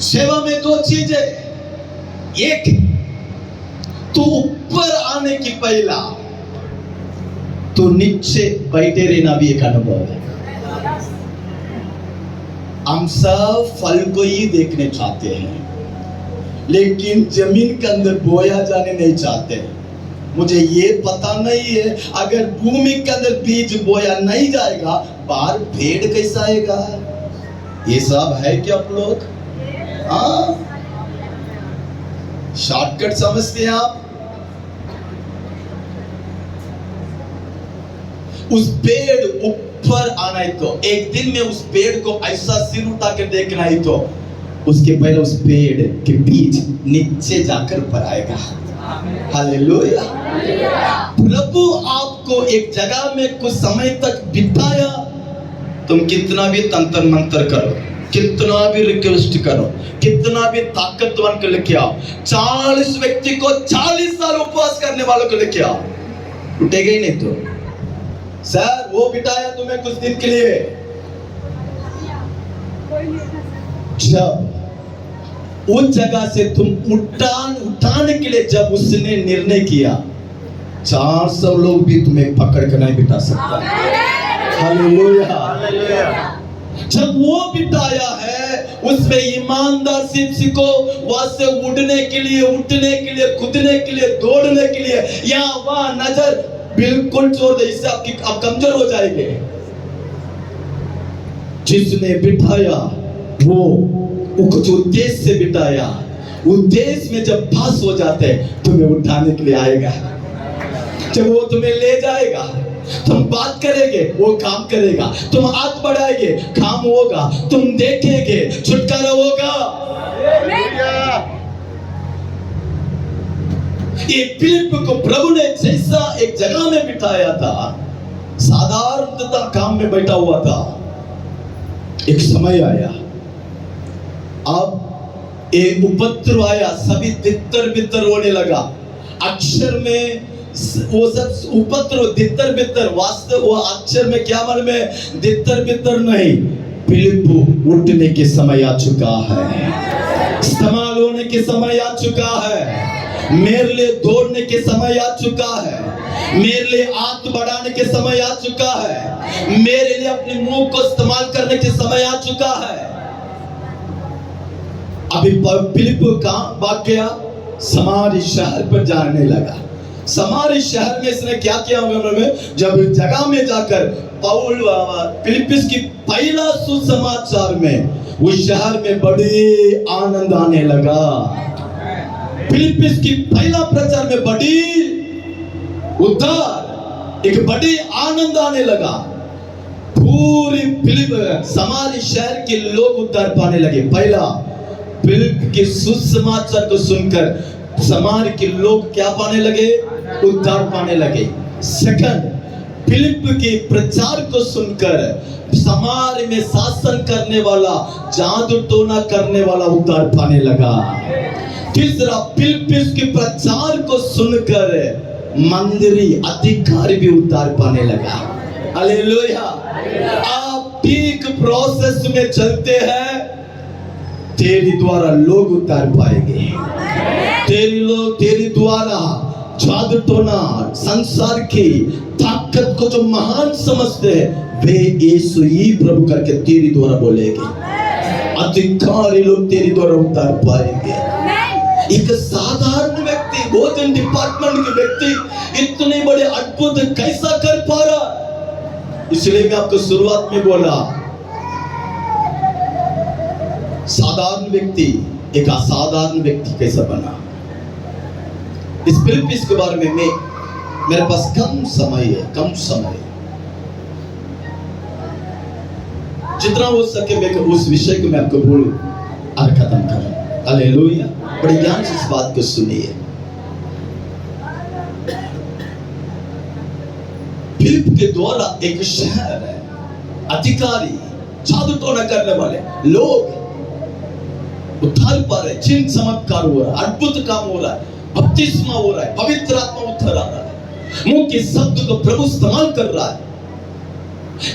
सेवा में दो चीजें, एक तू ऊपर आने की पहला तो नीचे बैठे रहना भी एक अनुभव है। हम सब फल को ही देखने चाहते हैं, लेकिन जमीन के अंदर बोया जाने नहीं चाहते। मुझे ये पता नहीं है, अगर भूमि के अंदर बीज बोया नहीं जाएगा, बाहर पेड़ कैसा आएगा? ये सब है क्या आप लोग? हाँ, शॉर्टकट समझते हैं आप? उस पेड़ ऊपर आना है तो एक दिन में उस पेड़ को ऐसा सिर उठा कर देखना है तो उसके पहले उस पेड़ के बीज नीचे जाकर ऊपर आएगा। हालेलुया। प्रभु आपको एक जगह में कुछ समय तक बिताया, तुम कितना भी तंत्र मंत्र करो, कितना भी रिक्वेस्ट करो, कितना भी ताकतवान को लेके आओ, 40 व्यक्ति को 40 साल उपवास करने वालों को लेके आओ, उठेगा ही नहीं। तो सर वो बिठाया तुम्हें कुछ दिन के लिए, जब उस जगह से तुम उठाने के लिए जब उसने निर्णय किया, 400 लोग भी तुम्हें पकड़ कर नहीं बिठा सकता। हालेलुया। जब वो बिठाया है, उसमें ईमानदार सीखो, वहां से उड़ने के लिए, उठने के लिए, कूदने के लिए, दौड़ने के लिए, या वहां नजर बिल्कुल छोड़ दे, इससे आप कमजोर हो जाएंगे। जिसने बिठाया वो कुछ उद्देश्य से बिठाया, उद्देश्य में जब पास हो जाते तुम्हें उठाने के लिए आएगा। जब वो तुम्हें ले जाएगा, तुम बात करेंगे वो काम करेगा, तुम हाथ बढ़ाएंगे काम होगा, तुम देखेंगे छुटकारा होगा। ये फिलिप को प्रभु ने जैसा एक जगह में बिठाया था, साधारणता काम में बैठा हुआ था, एक समय आया, अब एक उपद्रव आया, सभी तितर बितर होने लगा। अक्षर में वो सब उपद्रव तितर बितर, वास्तव वो अक्षर में क्या मन में तितर बितर नहीं, फिलिप उठने के समय आ चुका है, इस्तेमाल होने के समय आ चुका है, मेरे लिए दौड़ने के समय आ चुका है, मेरे लिए हाथ बढ़ाने के समय आ चुका है, मेरे लिए अपने मुंह को इस्तेमाल करने के समय आ चुका है। अभी फिलिप का भाग गया, समारी शहर पर जाने लगा। समारी शहर में इसने क्या किया में, जब जगह में जाकर पौल फिलिपिस की पहला सुसमाचार में उस शहर में बड़ी आनंद आने लगा। फिलिपिस की पहला प्रचार में बड़ी उद्धार, एक बड़ी आनंद आने लगा। पूरी फिलिप समारी शहर के लोग उद्धार पाने लगे। पहला फिलिप के सुसमाचार को सुनकर समार के लोग क्या पाने लगे? उद्धार पाने लगे। सेकंड, फिलिप के प्रचार को सुनकर समार में शासन करने वाला, जादू टोना करने वाला उद्धार पाने लगा। तीसरा, फिलिपिस के प्रचार को सुनकर मंदिरी अधिकारी भी उद्धार पाने लगा। हालेलुया। आप ठीक प्रोसेस में चलते हैं, तेरी द्वारा लोग उद्धार पाएंगे। तेरी द्वारा जादू टोना, संसार की ताकत को जो महान समझते हैं, वे यीशु ही प्रभु करके तेरी द्वारा बोलेंगे। अधिकारी लोग तेरी द्वारा उद्धार पाएंगे। एक साधारण व्यक्ति, भोजन डिपार्टमेंट के व्यक्ति इतने बड़े अद्भुत कैसा कर पा रहा? इसलिए मैं आपको शुरुआत में बोला, साधारण व्यक्ति एक असाधारण व्यक्ति कैसा बना। इस फिलिपिस के बारे में मेरे पास कम समय है, जितना हो सके मैं उस विषय को मैं आपको बोलूं और खत्म करूं। हालेलुया। बड़े ध्यान से इस बात को सुनिए। फिलिप के द्वारा एक शहर है, अधिकारी, जादू टोना करने वाले लोग उद्धार पा रहे, चिन्ह चमत्कार हो रहा है, अद्भुत काम हो रहा है, बपतिस्मा हो रहा है, पवित्र आत्मा उतर आ रहा है, मुंह के शब्द को प्रभु इस्तेमाल कर रहा है।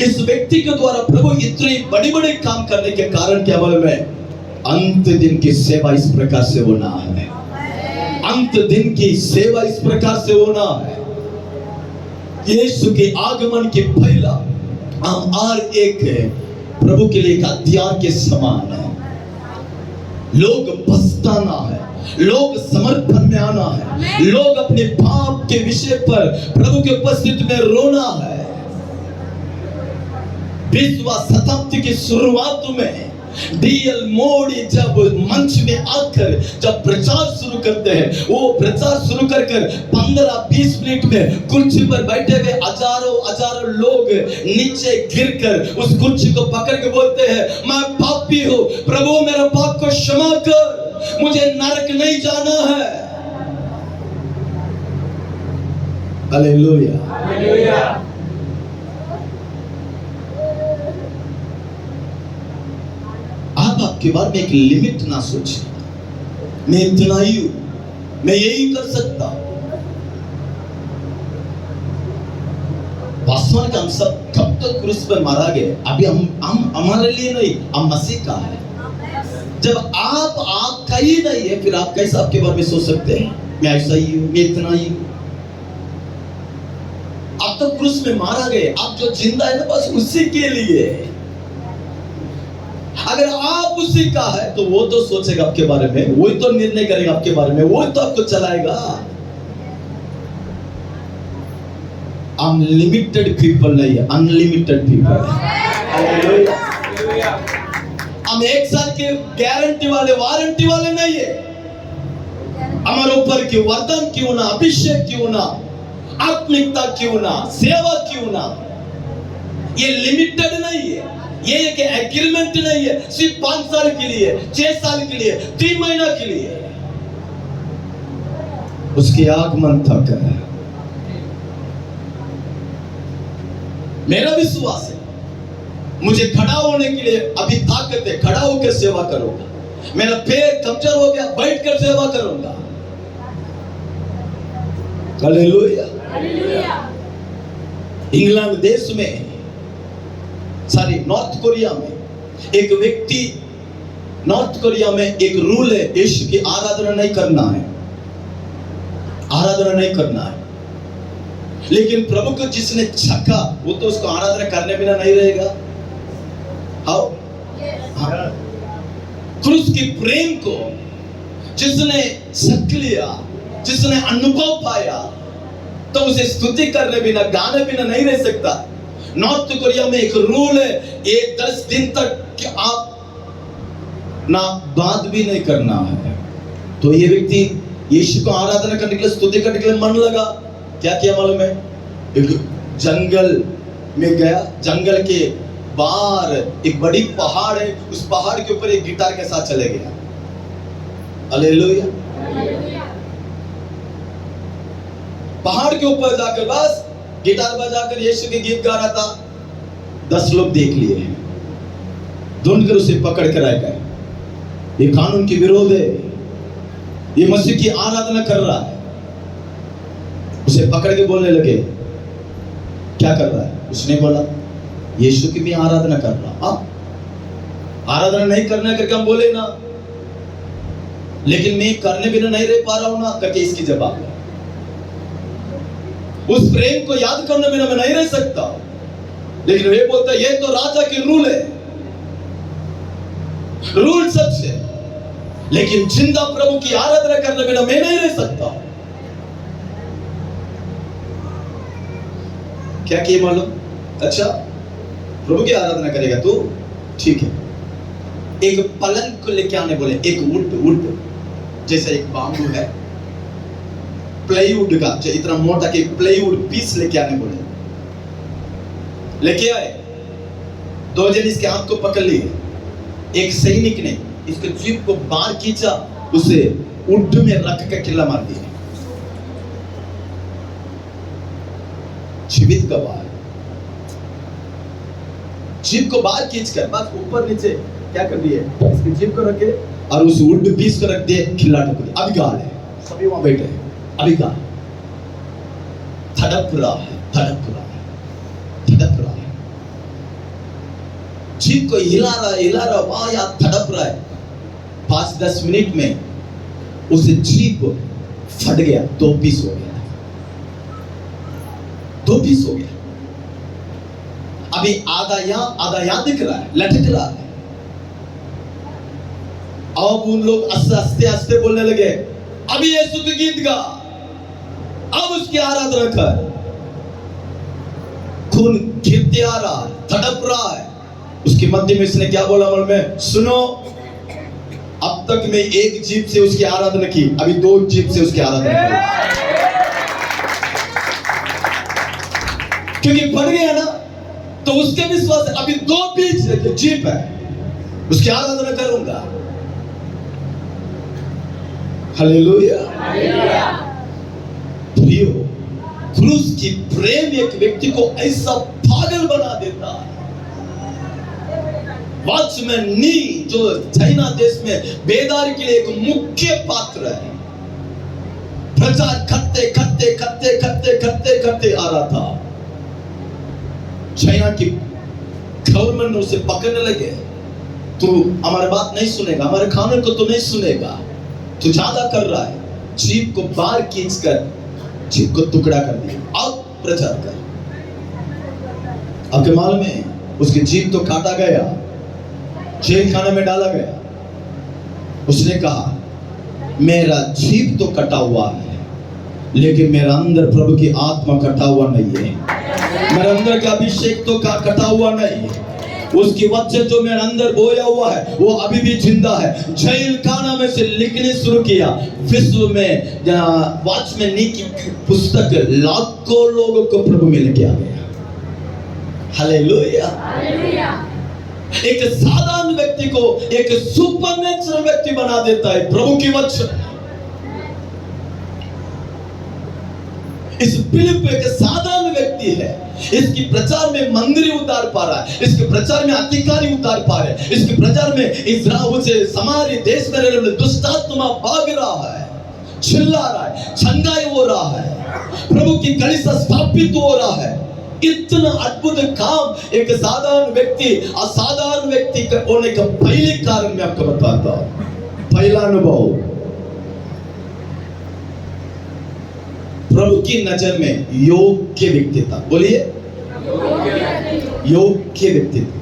इस व्यक्ति के द्वारा प्रभु इतने बड़े बड़े काम करने के कारण क्या मालूम है? अंत दिन की सेवा इस प्रकार से होना है। अंत दिन की सेवा इस प्रकार से होना है। यीशु के आगमन के पहला हम और एक प्रभु के लिए एक हथियार के समान है। लोग पछताना है, लोग समर्पण में आना है, लोग अपने पाप के विषय पर प्रभु के उपस्थिति में रोना है। 20वां शताब्दी की शुरुआत में डीएल मोदी जब मंच में आकर जब प्रचार शुरू करते हैं, वो प्रचार शुरू कर 15-20 मिनट में कुर्सी पर बैठे हुए हजारों लोग नीचे गिरकर उस कुर्सी को पकड़ के बोलते हैं, मैं पापी हूँ, प्रभु मेरा पाप को क्षमा कर, मुझे नरक नहीं जाना है। Hallelujah, hallelujah. आप आपके बारे में एक लिमिट ना सोचिए, मैं इतना ही हूं, मैं यही कर सकता। वास्तव में हम सब कब तक क्रूस पर मारा गए, अभी हम हमारे लिए नहीं, हम मसीह का है। जब आप आपका ही नहीं है, फिर आप कैसे आपके बारे में सोच सकते हैं, मैं ऐसा ही हूं, मैं इतना ही हूं। आप तो क्रूस में मारा गए, आप जो जिंदा है ना बस उसी के लिए। अगर आप उसी का है तो वो तो सोचेगा आपके बारे में, वही तो निर्णय करेगा आपके बारे में, वही तो आपको चलाएगा। अनलिमिटेड पीपल नहीं है, अनलिमिटेड पीपल है। हम 1 साल के गारंटी वाले, वारंटी वाले नहीं है। हमारे ऊपर की वरदान क्यों ना, अभिषेक क्यों ना, आत्मिकता क्यों ना, सेवा क्यों ना, ये लिमिटेड नहीं है। ये एक एग्रीमेंट नहीं है सिर्फ 5 साल के लिए, 6 साल के लिए, 3 महीना के लिए। उसके आगमन तक है। मेरा विश्वास है, मुझे खड़ा होने के लिए अभी ताकत है, खड़ा होकर सेवा करूंगा। मेरा पैर कमजोर हो गया, बैठकर सेवा करूंगा। Hallelujah, hallelujah. इंग्लैंड देश में, नॉर्थ कोरिया में एक व्यक्ति, नॉर्थ कोरिया में एक रूल है, यीशु की आराधना नहीं करना है, आराधना नहीं करना है। लेकिन प्रभु को जिसने छका वो तो उसको आराधना करने बिना नहीं रहेगा। हाउ? हाँ। क्रूस की प्रेम को जिसने छक लिया, जिसने अनुभव पाया, तो उसे स्तुति करने बिना, गाने बिना नहीं रह सकता। नॉर्थ कोरिया में एक रूल है, ये 10 दिन तक आप ना बात भी नहीं करना है। तो ये व्यक्ति यीशु को आराधना करने के लिए, स्तुति करने के लिए मन लगा। क्या किया मालूम है? एक जंगल में गया, जंगल के बाहर एक बड़ी पहाड़ है, उस पहाड़ के ऊपर एक गिटार के साथ चले गया। हालेलुया। पहाड़ के ऊपर जाकर बस गिटार बजाकर यीशु के गीत गा रहा था। 10 लोग देख लिए हैं, ढूंढकर उसे पकड़ कर आए गए। ये कानून के विरोध है, ये मसीह की आराधना कर रहा है। उसे पकड़ के बोलने लगे, क्या कर रहा है? उसने बोला, यीशु की भी आराधना कर रहा। आराधना नहीं करना करके हम बोले ना, लेकिन मैं करने बिना नहीं रह पा रहा हूं ना करके इसकी जवाब है। उस प्रेम को याद करने बिना मैं नहीं रह सकता। लेकिन वे बोलता है, ये तो राजा के रूल है, रूल सच है, लेकिन जिंदा प्रभु की आराधना करने बिना मैं नहीं रह सकता। क्या किए मालूम? अच्छा, प्रभु की आराधना करेगा तू, ठीक है। एक पलंग को लेके आने बोले, एक वुड जैसा एक बांबू है, प्लाईवुड का इतना मोटा के प्लाईवुड पीस लेके आने बोले। लेके आए, 2 जन इसके हाथ को पकड़ लिए। एक सैनिक ने इसके जीभ को बाहर खींचा, उसे वुड में रख के किला मार दिया। जीवित गवाह, जीभ को बाहर खींचकर बस ऊपर नीचे क्या कर दिए, इसकी जीभ को रखे और उस वुड पीस को रख दिए, खिला ठोक दिया। अभी गाल है, सभी वहां बैठे हैं। अभी गाल धड़क रहा है, धड़क रहा है, धड़क रहा है। जीभ को हिला रहा, वाह यार धड़क रहा है। 5-10 मिनट में उसे जीप फट गया, 2 पीस हो गया, 2 पीस हो गया। अभी आधा यहां दिख रहा है, लटक रहा है। अब उन लोग आस्ते आस्ते बोलने लगे, अभी यीशु के गीत गा, अब उसकी आराधना कर। खून गिरते आ रहा है, तड़प रहा है। उसके मध्य में इसने क्या बोला मन में, सुनो, अब तक मैं 1 जीप से उसकी आराधना की, अभी 2 जीप से उसकी आराधना करूं, क्योंकि बढ़ गया ना। तो उसके विश्वास है, अभी 2 बीच जीप है, उसकी आराधना करूंगा। हालेलुया। प्रियो, क्रूस की प्रेम एक व्यक्ति को ऐसा पागल बना देता है। वॉचमैन नी, जो चाइना देश में बेदारी के लिए एक मुख्य पात्र है, प्रचार करते आ रहा था। चाइना की गवर्नमेंट ने उसे पकड़ने लगे, तू हमारी बात नहीं सुनेगा, हमारे कानून को तो नहीं सुनेगा, तू ज्यादा कर रहा है। जीप को बाहर खींचकर जीप को टुकड़ा कर दिया, अब प्रचार कर। आपके मालूम है, उसकी जीप तो काटा गया, जेल खाने में डाला गया। उसने कहा, मेरा जीप तो कटा हुआ है, लेकिन मेरा अंदर प्रभु की आत्मा कटा हुआ नहीं है, मेरा अंदर का अभिषेक तो कटा हुआ नहीं है। उसकी वचन जो मेरे अंदर बोया हुआ है वो अभी भी जिंदा है। जेल खाना में से लिखने शुरू किया। विश्व में वॉचमैन नी की पुस्तक लाखों लोगों को प्रभु में लेके आ गया। हालेलुया। एक साधारण व्यक्ति को एक सुपरनेचुरल व्यक्ति बना देता है प्रभु की वचन। इस फिलिप एक साधारण व्यक्ति है, इसकी प्रचार में मंदिर उतार पा रहा है, इसके प्रचार में अधिकारी उतार पा रहे हैं, इसके प्रचार में इस्राएल से समारी देश में रहने दुष्टात्मा भाग रहा है, चिल्ला रहा है, छंगाई हो रहा है, प्रभु की कलीसिया स्थापित हो रहा है। इतना अद्भुत काम एक साधारण व्यक्ति असाधारण व्यक्ति होने का पहले कारण मैं आपको बताता हूं। पहला अनुभव, प्रभु की नजर में योग्य व्यक्ति था। बोलिए, योग्य व्यक्ति था।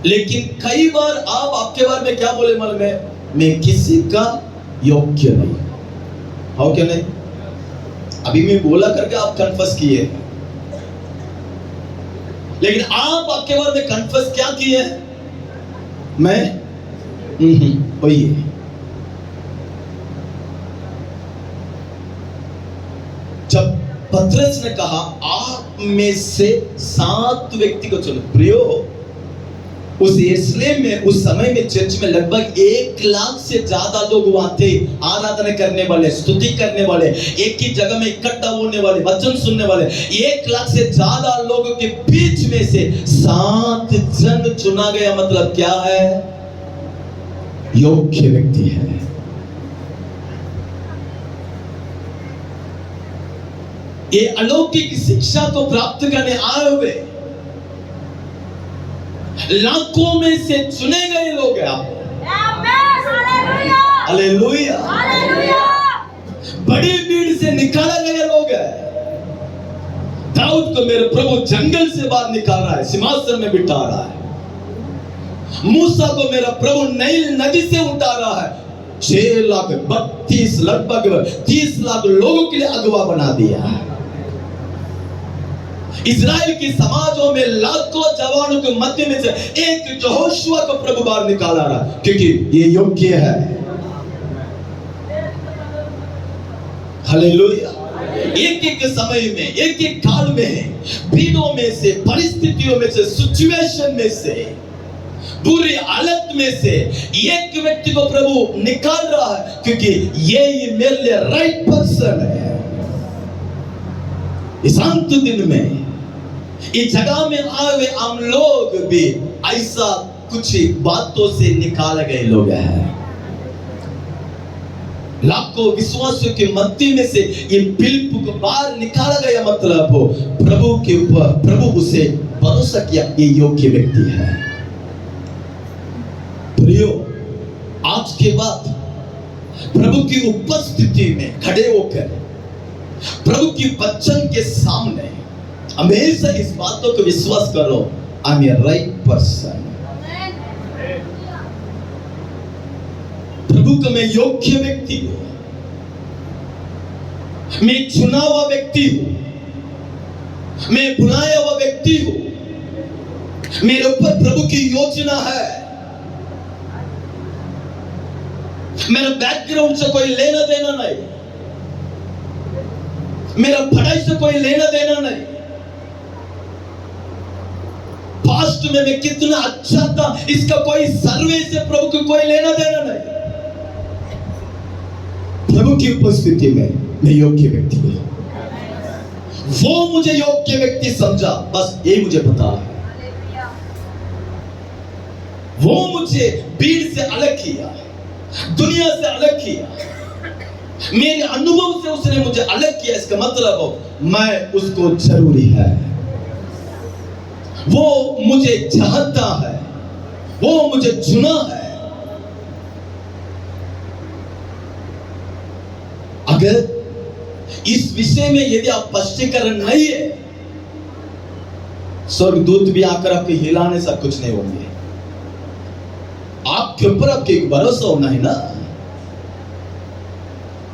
लेकिन कई बार आप आपके बारे में क्या बोले मन में, मैं किसी का योग्य नहीं। हो क्या नहीं? अभी मैं बोला करके आप कन्फर्स किए, लेकिन आप आपके बारे में कन्फर्स क्या किए? मैं वही है। जब पतरस ने कहा आप में से 7 व्यक्ति को चुनो, प्रियो, उस यरूशलेम में उस समय में चर्च में लगभग 1 लाख से ज्यादा लोग वहां थे, आराधना करने वाले, स्तुति करने वाले, एक ही जगह में इकट्ठा होने वाले, वचन सुनने वाले। 1 लाख से ज्यादा लोगों के बीच में से 7 जन चुना गया। मतलब क्या है? योग्य व्यक्ति है। ये अलौकिक शिक्षा को प्राप्त करने आए हुए लाखों में से चुने गए लोग हैं आप। हालेलुया। बड़ी भीड़ से निकाला गए लोग हैं। दाऊद को मेरे प्रभु जंगल से बाहर निकाल रहा है, सिंहासन में बिठा रहा है। मूसा को मेरा प्रभु नील नदी से उठा रहा है। 6,32,000 लगभग 30 लाख लोगों के लिए अगवा बना दिया है। इजराइल की समाजों में लाखों जवानों के मध्य में से एक यहोशुआ को प्रभु बाहर निकाला रहा, क्योंकि ये योग्य है। हालेलुया। एक समय में, एक काल में, भीड़ों में से, परिस्थितियों में से, सिचुएशन में से, बुरी हालत में से एक व्यक्ति को प्रभु निकाल रहा है, क्योंकि ये मेरे लिए राइट पर्सन है। इस अंत दिन में इस जगह में आए हुए हम लोग भी ऐसा कुछ बातों से निकाले गए लोग हैं। लाखों विश्वासियों के मध्य में से ये फिलिप को बाहर निकाला गया। मतलब प्रभु के ऊपर, प्रभु उसे भरोसा किया, ये योग्य व्यक्ति है। प्रियो, आज के बाद प्रभु की उपस्थिति में खड़े होकर प्रभु की वचन के सामने हमेशा इस बातों को विश्वास करो, I am a right person. प्रभु का मैं योग्य व्यक्ति हूं, मैं चुना हुआ व्यक्ति हूं, मैं बुलाया हुआ व्यक्ति हूं, मेरे ऊपर प्रभु की योजना है। मेरा बैकग्राउंड से कोई लेना देना नहीं, मेरा पढ़ाई से कोई लेना देना नहीं, पास्ट में मैं कितना अच्छा था इसका कोई सर्वे से प्रभु को कोई लेना देना नहीं। प्रभु की उपस्थिति में मैं योग्य व्यक्ति हूं, वो मुझे योग्य व्यक्ति समझा, बस ये मुझे पता है। वो मुझे भीड़ से अलग किया, दुनिया से अलग किया, मेरे अनुभव से उसने मुझे अलग किया। इसका मतलब हो मैं उसको जरूरी है, वो मुझे चाहता है, वो मुझे चुना है। अगर इस विषय में यदि आप स्पष्टीकरण नहीं है, स्वर्गदूत भी आकर आपके हिलाने से कुछ नहीं होंगे। आपके ऊपर आपके एक भरोसा होना है ना,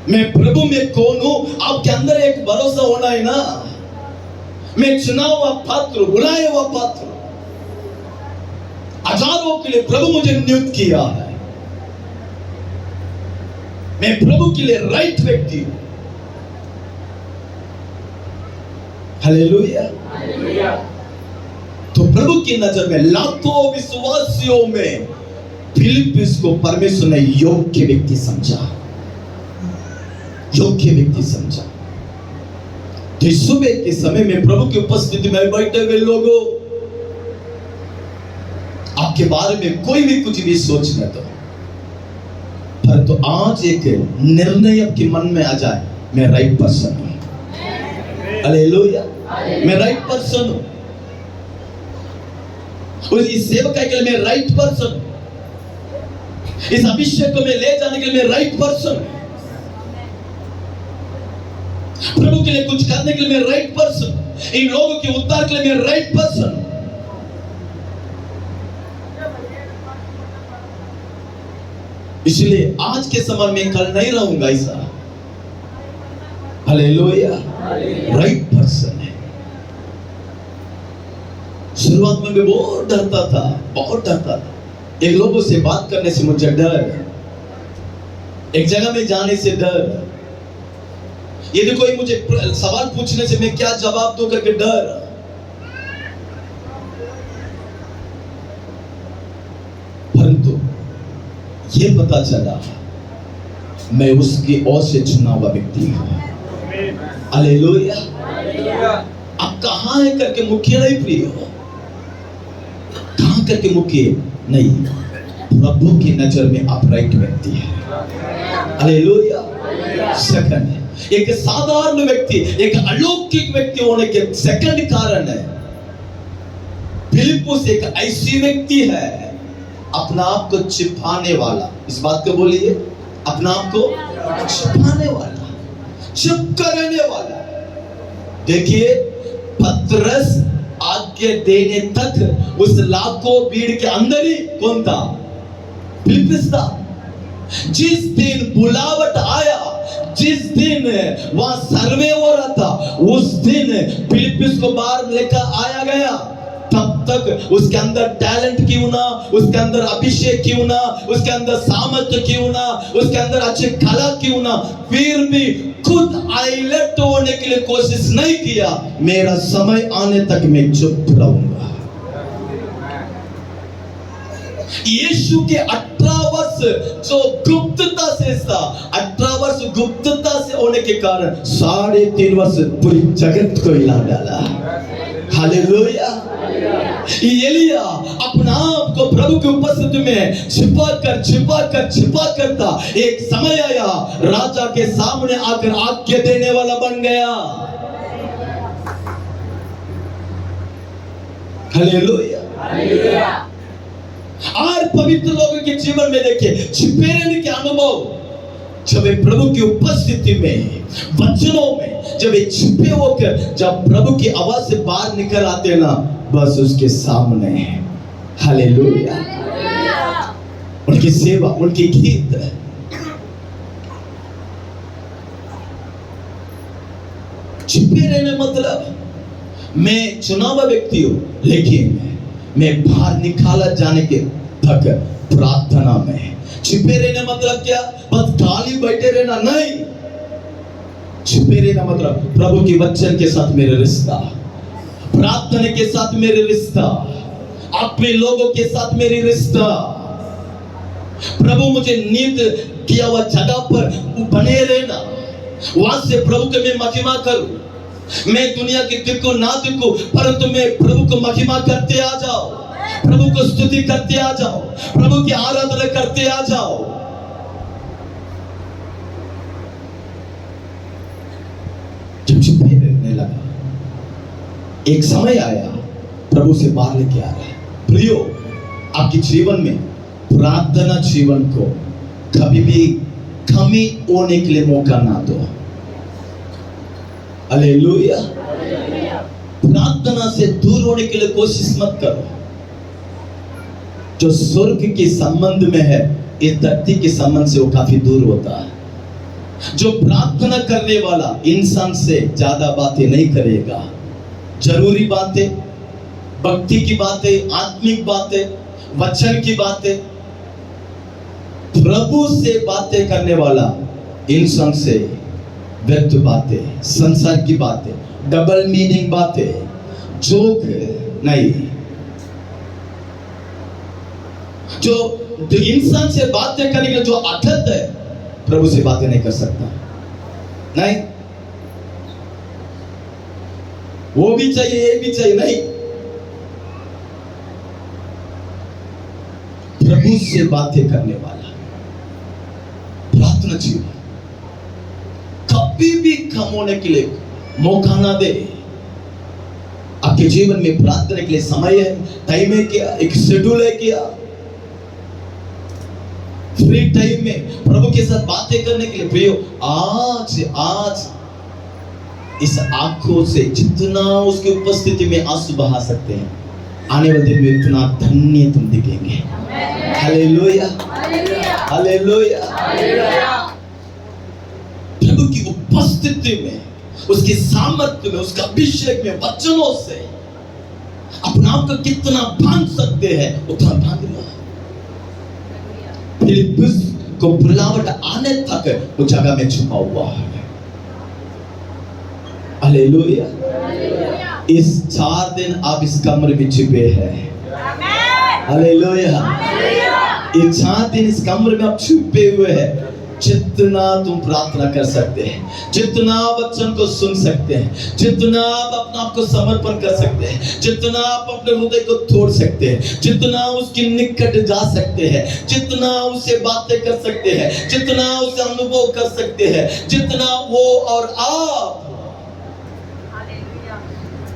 मैं प्रभु में कौन हूं, आपके अंदर एक भरोसा होना है ना। मैं चुना हुआ पात्र, बुलाया हुआ पात्र, हजारों के लिए प्रभु मुझे नियुक्त किया है। मैं प्रभु के लिए राइट व्यक्ति हूं। हालेलुया। तो प्रभु की नजर में लाखों विश्वासियों में फिलिप्पिस को परमेश्वर ने योग्य व्यक्ति समझा, योग्य व्यक्ति समझा। तो सुबह के समय में प्रभु की उपस्थिति में बैठे हुए लोगों, आपके बारे में कोई भी कुछ भी सोचना तो, परंतु तो आज एक निर्णय आपके मन में आ जाए, मैं राइट पर्सन हूं। हालेलुया, मैं राइट पर्सन हूं। इस सेवकाई के लिए मैं राइट पर्सन हूं, इस अभिषेक को मैं ले जाने के लिए मैं राइट पर्सन हूं, प्रभु के लिए कुछ करने के लिए मैं राइट पर्सन, इन लोगों के उद्धार के लिए मैं राइट पर्सन। इसलिए आज के समय में कल नहीं रहूंगा ऐसा। हालेलुया, राइट पर्सन है। शुरुआत में मैं बहुत डरता था, बहुत डरता था। एक लोगों से बात करने से मुझे डर, एक जगह में जाने से डर, यदि कोई मुझे सवाल पूछने से मैं क्या जवाब दूं करके डर। परंतु ये पता चला मैं उसकी ओर से चुना हुआ व्यक्ति हूं। हालेलुया। अब कहां है करके मुख्य नहीं प्रिय, कहां करके मुख्य नहीं, प्रभु की नजर में आप राइट व्यक्ति है। हालेलुया। सेकंड, एक साधारण व्यक्ति, एक अलौकिक व्यक्ति होने के सेकंड कारण है, फिलिप्पुस एक ऐसी व्यक्ति है अपना आप को छिपाने वाला। इस बात को बोलिए, अपना आप को छिपाने वाला, चुप करने वाला। देखिए, पतरस आज्ञा देने तक उस लाखों भीड़ के अंदर ही कौन था? फिलिप्पुस था। जिस दिन बुलावट आया, जिस दिन वहां सर्वे हो रहा था, उस दिन फिलिप्पुस को बाहर लेकर आया गया। तब तक उसके अंदर टैलेंट क्यों ना, उसके अंदर अभिषेक क्यों ना, उसके अंदर सामर्थ्य क्यों ना, उसके अंदर अच्छी कला क्यों ना, फिर भी खुद आइलेट होने के लिए कोशिश नहीं किया। मेरा समय आने तक मैं चुप रहूंगा। यीशु के 18 वर्ष जो गुप्तता से था, 18 वर्ष गुप्तता से होने के कारण 3.5 वर्ष पूरी जगत को हिला डाला। हालेलुया। एलिया अपना आप को प्रभु की उपस्थिति में छिपा कर था। एक समय आया, राजा के सामने आकर आज्ञा देने वाला बन गया। हालेलुया। और पवित्र लोगों के जीवन में देखिए छिपे रहने के अनुभव, जब वे प्रभु की उपस्थिति में, वचनों में जब वे छिपे होकर जब प्रभु की आवाज से बाहर निकल आते हैं ना, बस उसके सामने हालेलुया, उनकी सेवा, उनकी गीत, छिपे रहने मतलब मैं चुनावा व्यक्ति हूं, लेकिन मैं बाहर निकाला जाने के तक प्रार्थना में। छिपे रहने मतलब क्या? बस खाली बैठे रहना नहीं। छिपे रहना मतलब प्रभु के वचन के साथ मेरा रिश्ता, प्रार्थना के साथ मेरे रिश्ता, अपने लोगों के साथ मेरी रिश्ता। प्रभु मुझे नींद किया हुआ जगह पर बने रहना, वहां से प्रभु के मैं महिमा करूं। मैं दुनिया की दिक्कू ना दिक्कू, परंतु मैं प्रभु को महिमा करते आ जाओ, प्रभु को स्तुति करते आ जाओ, प्रभु की आराधना करते आ जाओ। जब छिपे रहने लगा, एक समय आया प्रभु से बाहर लेके आ रहा है। प्रियो, आपके जीवन में प्रार्थना जीवन को कभी भी कमी होने के लिए मौका ना दो। हालेलुया। प्रार्थना से दूर होने के लिए कोशिश मत करो। जो स्वर्ग के संबंध में है, इस धरती के संबंध से वो काफी दूर होता है। जो प्रार्थना करने वाला इंसान से ज्यादा बातें नहीं करेगा, जरूरी बातें, भक्ति की बातें, आत्मिक बातें, वचन की बातें, प्रभु से बातें करने वाला इंसान से व्यर्थ बातें, संसार की बातें, डबल मीनिंग बातें, जोक नहीं। जो इंसान से बातें करने के लिए जो आदत है, प्रभु से बातें नहीं कर सकता। नहीं, वो भी चाहिए, ये भी चाहिए, नहीं। प्रभु से बातें करने वाला प्रार्थना जीवन कभी भी कम होने के लिए मौका ना दे। आपके जीवन में प्रार्थना के लिए समय है, टाइम है क्या? एक शेड्यूल है क्या? फ्री टाइम में प्रभु के साथ बातें करने के लिए प्रियो, आज इस आंखों से जितना उसकी उपस्थिति में आंसू बहा सकते हैं, आने वाले दिन में इतना धन्य तुम दिखेंगे। Hallelujah, hallelujah. प्रभु की उपस्थिति में, उसके सामर्थ्य में, उसका अभिषेक में, वचनों से अपने आप को कितना बांध सकते हैं उतना बांध लो। फिलिप्पुस को बुलावट आने तक वो जगह में छुपा हुआ है। हालेलुया। इस 4 दिन आप इस कमरे में छिपे हैं। हालेलुया। ये 4 दिन इस कमरे में आप छुपे हुए हैं। जितना तुम प्रार्थना कर सकते हैं, जितना वचन को सुन सकते हैं, जितना आप अपने आप को समर्पण कर सकते हैं, जितना आप अपने हृदय को तोड़ सकते हैं, जितना उसके निकट जा सकते हैं, जितना उससे बातें कर सकते हैं, जितना उसे अनुभव कर सकते हैं, जितना वो और आप,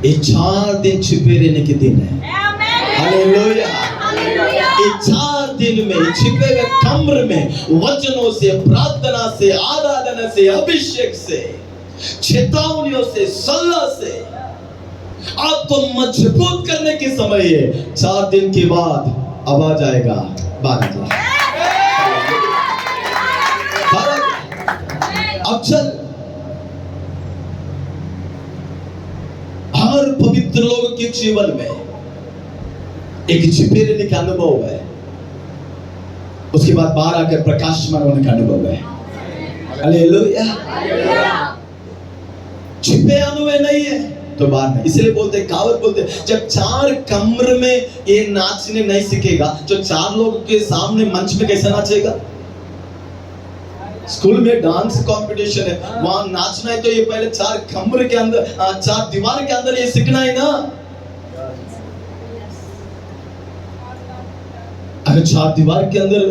ये 4 दिन छिपे रहने के दिन है। हालेलुया। ये 4 दिन में छिपे हुए कमरे में वचनों से, प्रार्थना से, आराधना से, अभिषेक से, चेतावनियों से, सलाह से आपको मजबूत करने के समय है। 4 दिन के बाद आवाज आएगा, 12 अब चल। हर पवित्र लोगों के जीवन में एक छिपे रहने का अनुभव है, उसके बाद बाहर आकर प्रकाशमान होने का अनुभव है। हालेलुया। छिपे अनुभव नहीं है तो बाहर नहीं। इसलिए बोलते, कहावत बोलते, जब 4 कमरे में ये नाचने नहीं सीखेगा, तो 4 लोगों के सामने मंच में कैसे नाचेगा? स्कूल में डांस कंपटीशन है, वहां नाचना है तो ये पहले 4 कमरे के अंदर, 4 दीवार के अंदर ये सीखना है ना। अगर 4 दीवार के अंदर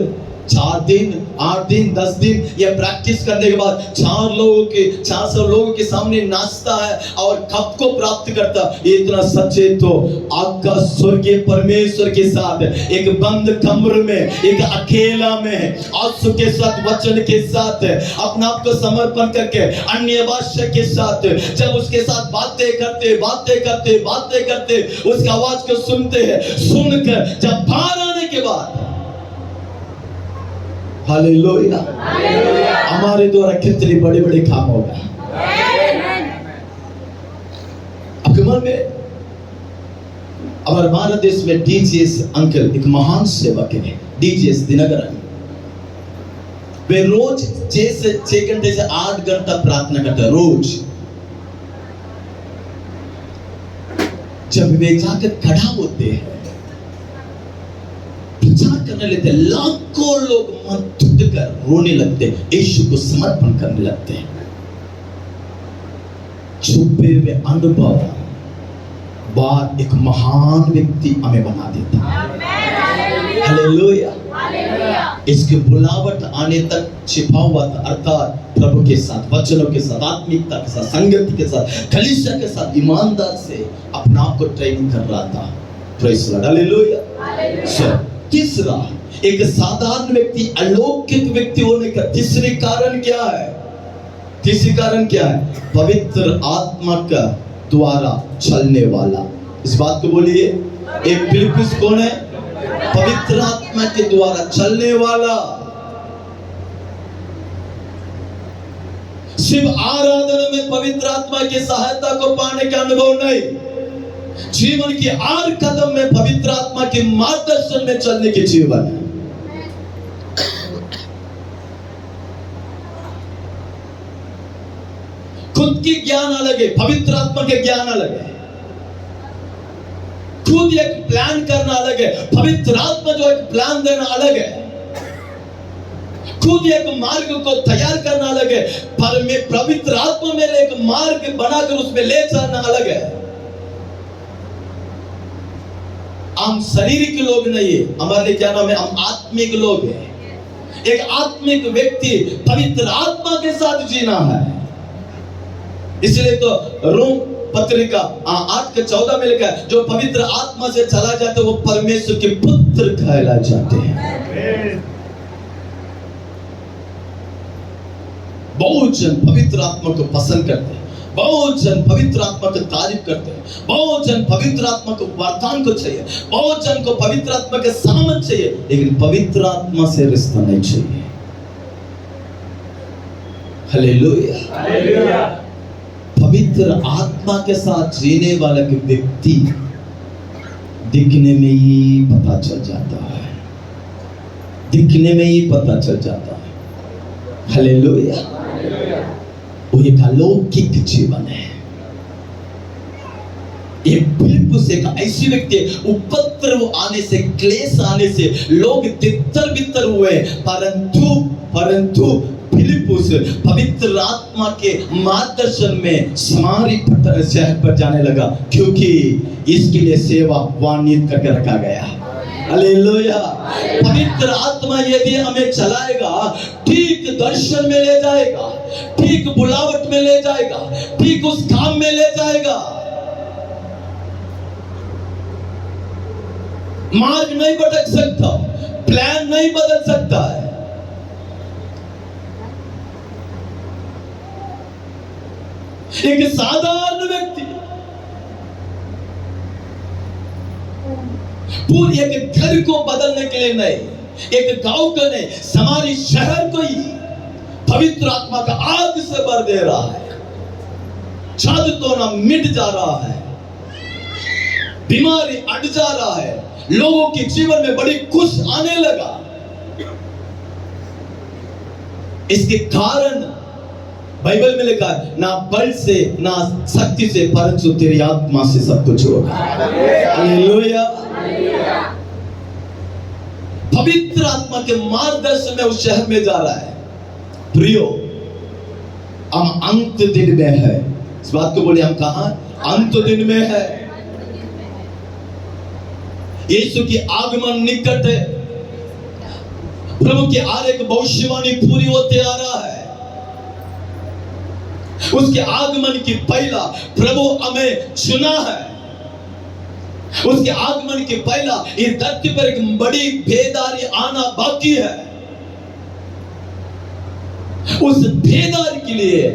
4 दिन 8 दिन 10 दिन ये प्रैक्टिस करने के बाद 400 लोगों के सामने नाचता है और कप को प्राप्त करता। ये इतना सच्चे तो आपका स्वर्गीय परमेश्वर के साथ एक बंद कमरे में, एक अकेला में आंसू के साथ, वचन के साथ अपने आप को समर्पण करके अन्य भाषा के साथ जब उसके साथ बातें करते उसकी आवाज को सुनते हैं, सुनकर जब बाहर आने के बाद हालेलुया, हमारे द्वारा कितने बड़े बड़े काम होगा। आपके मन में हमारे भारत देश में डीजीएस अंकल एक महान सेवक है, डीजीएस दिनकरन। वे रोज 6 घंटे से 8 घंटा प्रार्थना करते हैं रोज। जब वे जाकर खड़ा होते हैं, प्रचार करने लगते, लाखों लोग मन कर रोने लगते, यीशु को समर्पण करने लगते हैं। छुपे हुए अनुभव बाद एक महान व्यक्ति हमें बना देता है। हालेलुया। इसकी बुलावट आने तक छिपा हुआ था, अर्थात प्रभु के साथ, वचनों के साथ, आत्मिकता के साथ, संगति के साथ, कलीसिया के साथ ईमानदार से अपने आप को ट्रेनिंग कर रहा था। Praise Lord, hallelujah. तीसरा, एक साधारण व्यक्ति अलौकिक व्यक्ति होने का तीसरी कारण क्या है? तीसरी कारण क्या है? पवित्र आत्मा का द्वारा चलने वाला। इस बात को बोलिए, एक फिलिप्पिस कौन है? पवित्र आत्मा के द्वारा चलने वाला। सिर्फ आराधना में पवित्र आत्मा की सहायता को पाने का अनुभव नहीं, जीवन की हर कदम में पवित्र आत्मा के मार्गदर्शन में चलने के जीवन है। खुद की ज्ञान अलग है, पवित्र आत्मा के ज्ञान अलग है। खुद एक प्लान करना अलग है, पवित्र आत्मा जो एक प्लान देना अलग है। खुद एक मार्ग को तैयार करना अलग है, पर मैं पवित्र आत्मा में एक मार्ग बनाकर उसमें ले जाना अलग है। हम शारीरिक लोग नहीं है, हमारे क्या नाम है? हम आत्मिक लोग हैं। एक आत्मिक व्यक्ति पवित्र आत्मा के साथ जीना है। इसलिए तो रोम पत्रिका 8:14 में लिखा है, जो पवित्र आत्मा से चला जाता है वो परमेश्वर के पुत्र कहलाए जाते हैं। बहुत जन पवित्र आत्मा को पसंद करते हैं, बहुत जन पवित्र आत्मा को तारीफ करते हैं, बहुत जन पवित्र आत्मा को वरदान को चाहिए, बहुत जन को पवित्र आत्मा के सामर्थ चाहिए, लेकिन पवित्र आत्मा से रिश्ता नहीं चाहिए। Hallelujah, hallelujah. पवित्र आत्मा के साथ जीने वाला व्यक्ति दिखने में ही पता चल जाता है, दिखने में ही पता चल जाता है। हालेलुया। वो एक अलौकिक जीवन है। ये फिलिप्पुस एक ऐसी व्यक्ति है, उपद्रव आने से, क्लेश आने से लोग तितर बितर हुए, परंतु फिलिप्पुस पवित्र आत्मा के मार्गदर्शन में समारी शहर पर जाने लगा, क्योंकि इसके लिए सेवा वानित करके रखा गया। हालेलुया। पवित्र आत्मा यदि हमें चलाएगा, ठीक दर्शन में ले जाएगा, ठीक बुलावट में ले जाएगा, ठीक उस काम में ले जाएगा। मार्ग नहीं भटक सकता, प्लान नहीं बदल सकता है। एक साधारण व्यक्ति पूरे एक घर को बदलने के लिए नहीं, एक गांव को नहीं, हमारे शहर को ही पवित्र आत्मा का आग से भर दे रहा है। छाद तो ना मिट जा रहा है, बीमारी अट जा रहा है, लोगों के जीवन में बड़ी खुश आने लगा। इसके कारण बाइबल में लिखा है, ना बल से ना शक्ति से, परंतु तेरी आत्मा से सब कुछ होगा। हालेलुया। पवित्र आत्मा के मार्गदर्शन में उस शहर में जा रहा है। प्रियो, हम अंत दिन में है। इस बात को बोले, हम कहां? अंत दिन में है। यीशु की आगमन निकट है। प्रभु की आरे की भविष्यवाणी पूरी होते आ रहा है। उसके आगमन की पहला प्रभु हमें चुना है। उसके आगमन के पहला इस धरती पर एक बड़ी बेदारी आना बाकी है। उस बेदारी के लिए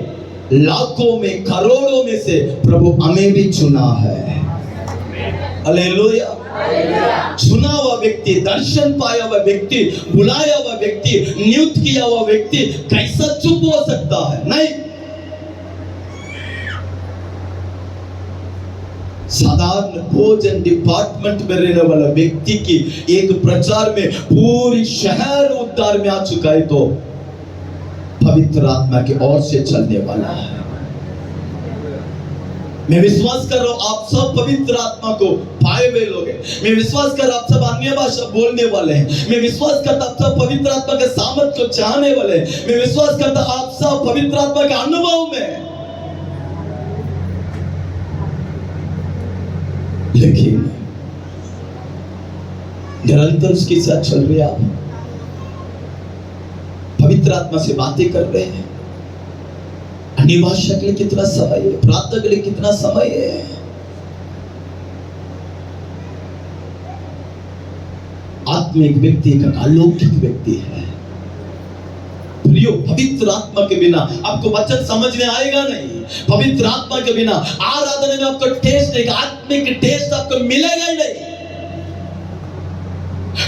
लाखों में करोड़ों में से प्रभु हमें भी चुना है। हालेलुया। चुना हुआ व्यक्ति, दर्शन पाया हुआ व्यक्ति, बुलाया हुआ व्यक्ति, नियुक्त किया हुआ व्यक्ति कैसा चुप हो सकता है? नहीं। साधारण भोजन डिपार्टमेंट में रहने वाला व्यक्ति की एक प्रचार में पूरी शहर उद्धार में आ चुका है, तो पवित्र आत्मा की ओर से चलने वाला है। मैं विश्वास कर रहा हूं आप सब पवित्र आत्मा को पाए हुए लोग हैं। मैं विश्वास कर रहा हूं आप सब अन्य भाषा बोलने वाले हैं। मैं विश्वास करता आप सब पवित्र आत्मा के सामर्थ को चाहने वाले हैं। मैं विश्वास करता आप सब पवित्र आत्मा के अनुभव में हैं। लेकिन निरंतर उसके साथ चल रहे आप, पवित्र आत्मा से बातें कर रहे हैं, अन्य भाषा के लिए कितना समय है, प्रार्थना के लिए कितना समय है। आत्मिक व्यक्ति एक अलौकिक व्यक्ति है। प्रियो, पवित्र आत्मा के बिना आपको वचन समझ में आएगा नहीं। पवित्र आत्मा के बिना आराधना में आपको टेस्ट, एक आत्मिक टेस्ट आपको मिलेगा ही नहीं।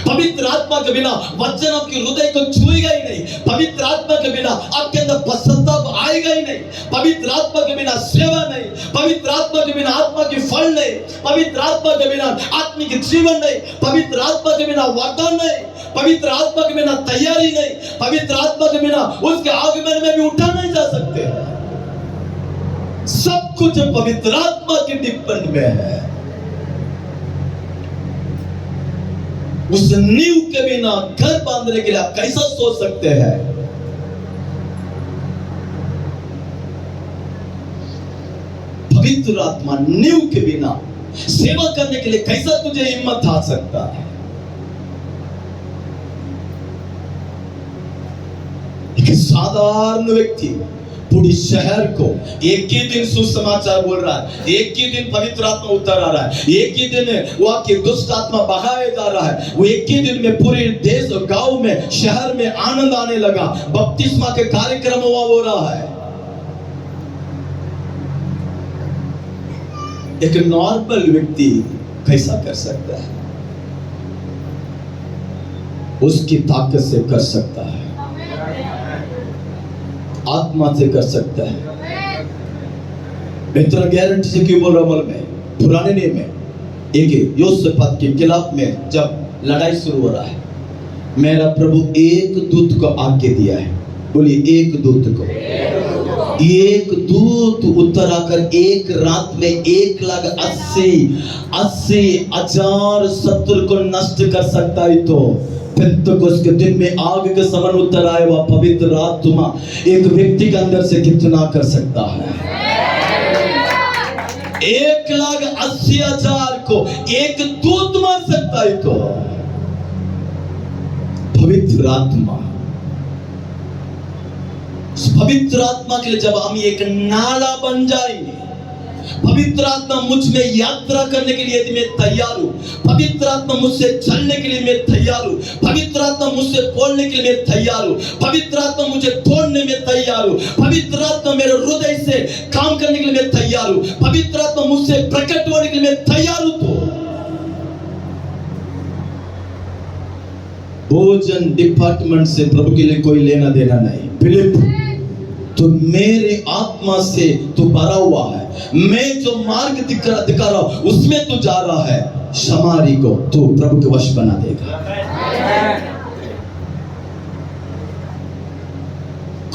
पवित्र आत्मा के बिना वचन आपके हृदय को छुएगा ही नहीं। पवित्र आत्मा के बिना आपके अंदर पश्चाताप आएगा ही नहीं। पवित्र आत्मा के बिना सेवा नहीं। पवित्र आत्मा के बिना आत्मा की फल नहीं। पवित्र आत्मा के बिना आत्मिक जीवन नहीं। पवित्र आत्मा के बिना वाग्दान नहीं। पवित्र आत्मा के बिना तैयारी नहीं। पवित्र आत्मा के बिना उसके आगमन में भी उठा नहीं जा सकते। सब कुछ पवित्र आत्मा के डिपेंड में है। उस नींव के बिना घर बांधने के लिए आप कैसा सोच सकते हैं? पवित्र आत्मा नींव के बिना सेवा करने के लिए कैसा तुझे हिम्मत आ सकता है? एक साधारण व्यक्ति पूरी शहर को एक ही दिन सुसमाचार बोल रहा है, एक ही दिन पवित्र आत्मा उतर आ रहा है, एक ही दिन वहां की दुष्ट आत्मा भगाया जा रहा है, वो एक ही दिन में पूरे देश और गांव में शहर में आनंद आने लगा, बपतिस्मा के कार्यक्रम वहां हो रहा है। एक नॉर्मल व्यक्ति कैसा कर सकता है? उसकी ताकत से कर सकता है, आत्मा से कर सकता है। मैं इतना गारंटी से क्यों बोल रहा हूं? मैं पुराने नियम में एक योसेफत के खिलाफ में जब लड़ाई शुरू हो रहा है, मेरा प्रभु एक दूत को आज्ञा दिया है। बोलिए, एक दूत को। एक दूत उतर आकर एक रात में 1,80,000 शत्रु को नष्ट कर सकता है। तो पेंतकोस्त के दिन में आग के समान उतर आए वह पवित्र आत्मा एक व्यक्ति के अंदर से कितना कर सकता है? 1,80,000 को एक दूत मार सकता है। तो पवित्र आत्मा, पवित्र आत्मा के लिए जब हम एक नाला बन जाएंगे, पवित्र आत्मा मुझ में यात्रा करने के लिए यदि मैं तैयार हूं, पवित्र आत्मा मुझसे चलने के लिए मैं तैयार हूं, पवित्र आत्मा मुझसे बोलने के लिए मैं तैयार हूं, पवित्र आत्मा मुझे तोड़ने में तैयार हूं, पवित्र आत्मा मेरे हृदय से काम करने के लिए मैं तैयार हूं, पवित्र आत्मा मुझसे प्रकट होने के लिए मैं तैयार हूं, तो भोजन डिपार्टमेंट से प्रभु के लिए कोई लेना देना नहीं। फिलिप, तो मेरे आत्मा से तू भरा हुआ है, मैं जो मार्ग दिखा रहा हूं उसमें तू जा रहा है, शमारी को तू प्रभु के वश बना देगा।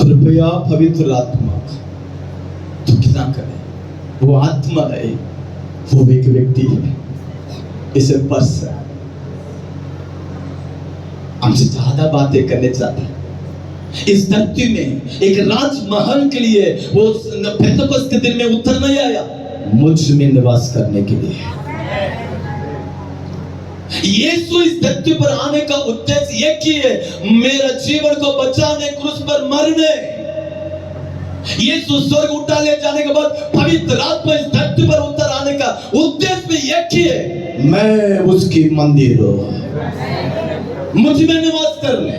कृपया पवित्र आत्मा तू कितना करे, वो आत्मा है, वो एक व्यक्ति है, इसे बस हमसे ज्यादा बातें करने चाहता है। इस धरती में एक राजमहल के लिए वो पेंतकोस्त के दिन में उतर नहीं आया, मुझ में निवास करने के लिए। यीशु इस धरती पर आने का उद्देश्य एक ही है, मेरा जीवन को बचाने, क्रूस पर मरने। यीशु स्वर्ग उठा ले जाने के बाद पवित्र आत्मा इस धरती पर उतर आने का उद्देश्य भी एक ही है, मैं उसकी मंदिर हूं, मुझ में निवास कर ले,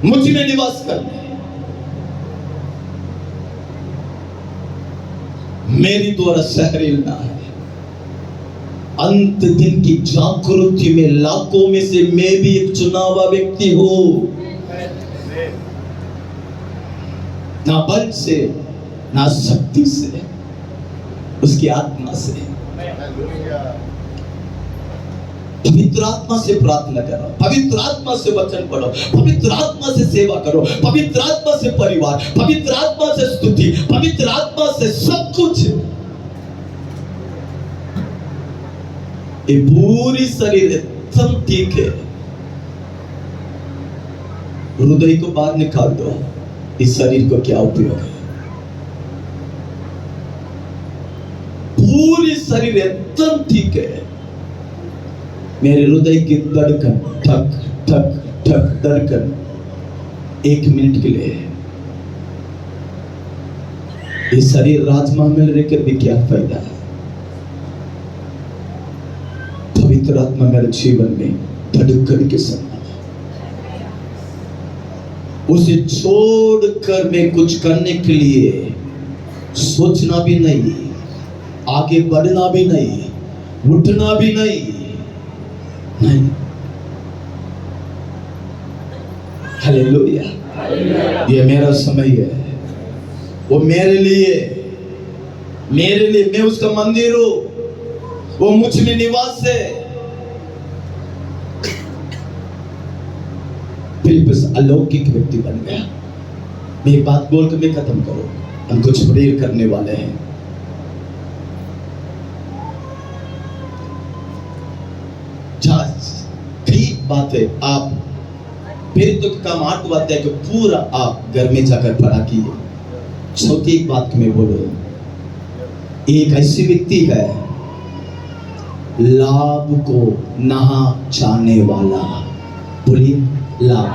मुझ में निवास कर ले। मेरी द्वारा शहर हिलना है। अंत दिन की जागृति में लाखों में से मैं भी एक चुना हुआ व्यक्ति हूं, ना बल से ना शक्ति से, उसकी आत्मा से। पवित्र आत्मा से प्रार्थना करो, पवित्र आत्मा से वचन पढ़ो, पवित्र आत्मा से सेवा करो, पवित्र आत्मा से परिवार, पवित्र आत्मा से स्तुति, पवित्र आत्मा से सब कुछ। ये पूरी शरीर एकदम ठीक है, हृदय को बाहर निकाल दो, इस शरीर को क्या उपयोग है? पूरी शरीर एकदम ठीक है, मेरे हृदय की धड़कन ठक ठक ठक धड़कन 1 मिनट के लिए। ये शरीर राजमहल रहकर भी क्या फायदा है? पवित्र आत्मा मेरे जीवन में धड़कन के समान, उसे छोड़कर मैं कुछ करने के लिए सोचना भी नहीं, आगे बढ़ना भी नहीं, उठना भी नहीं। हालेलुया, ये मेरा समय है, वो मेरे लिए, मैं उसका मंदिर हूं, वो मुझ में निवास है। फिलिप्पस अलौकिक व्यक्ति बन गया। मैं एक बात बोलकर मैं खत्म करूं, हम कुछ प्रेयर करने वाले हैं। कई बातें आप फिर तो काम 8 बातें है कि पूरा आप घर में जाकर पढ़ा कीजिए। चौथी एक बात मैं बोलूं, एक ऐसी व्यक्ति है लाभ को नहा जाने वाला, बोलिए लाभ।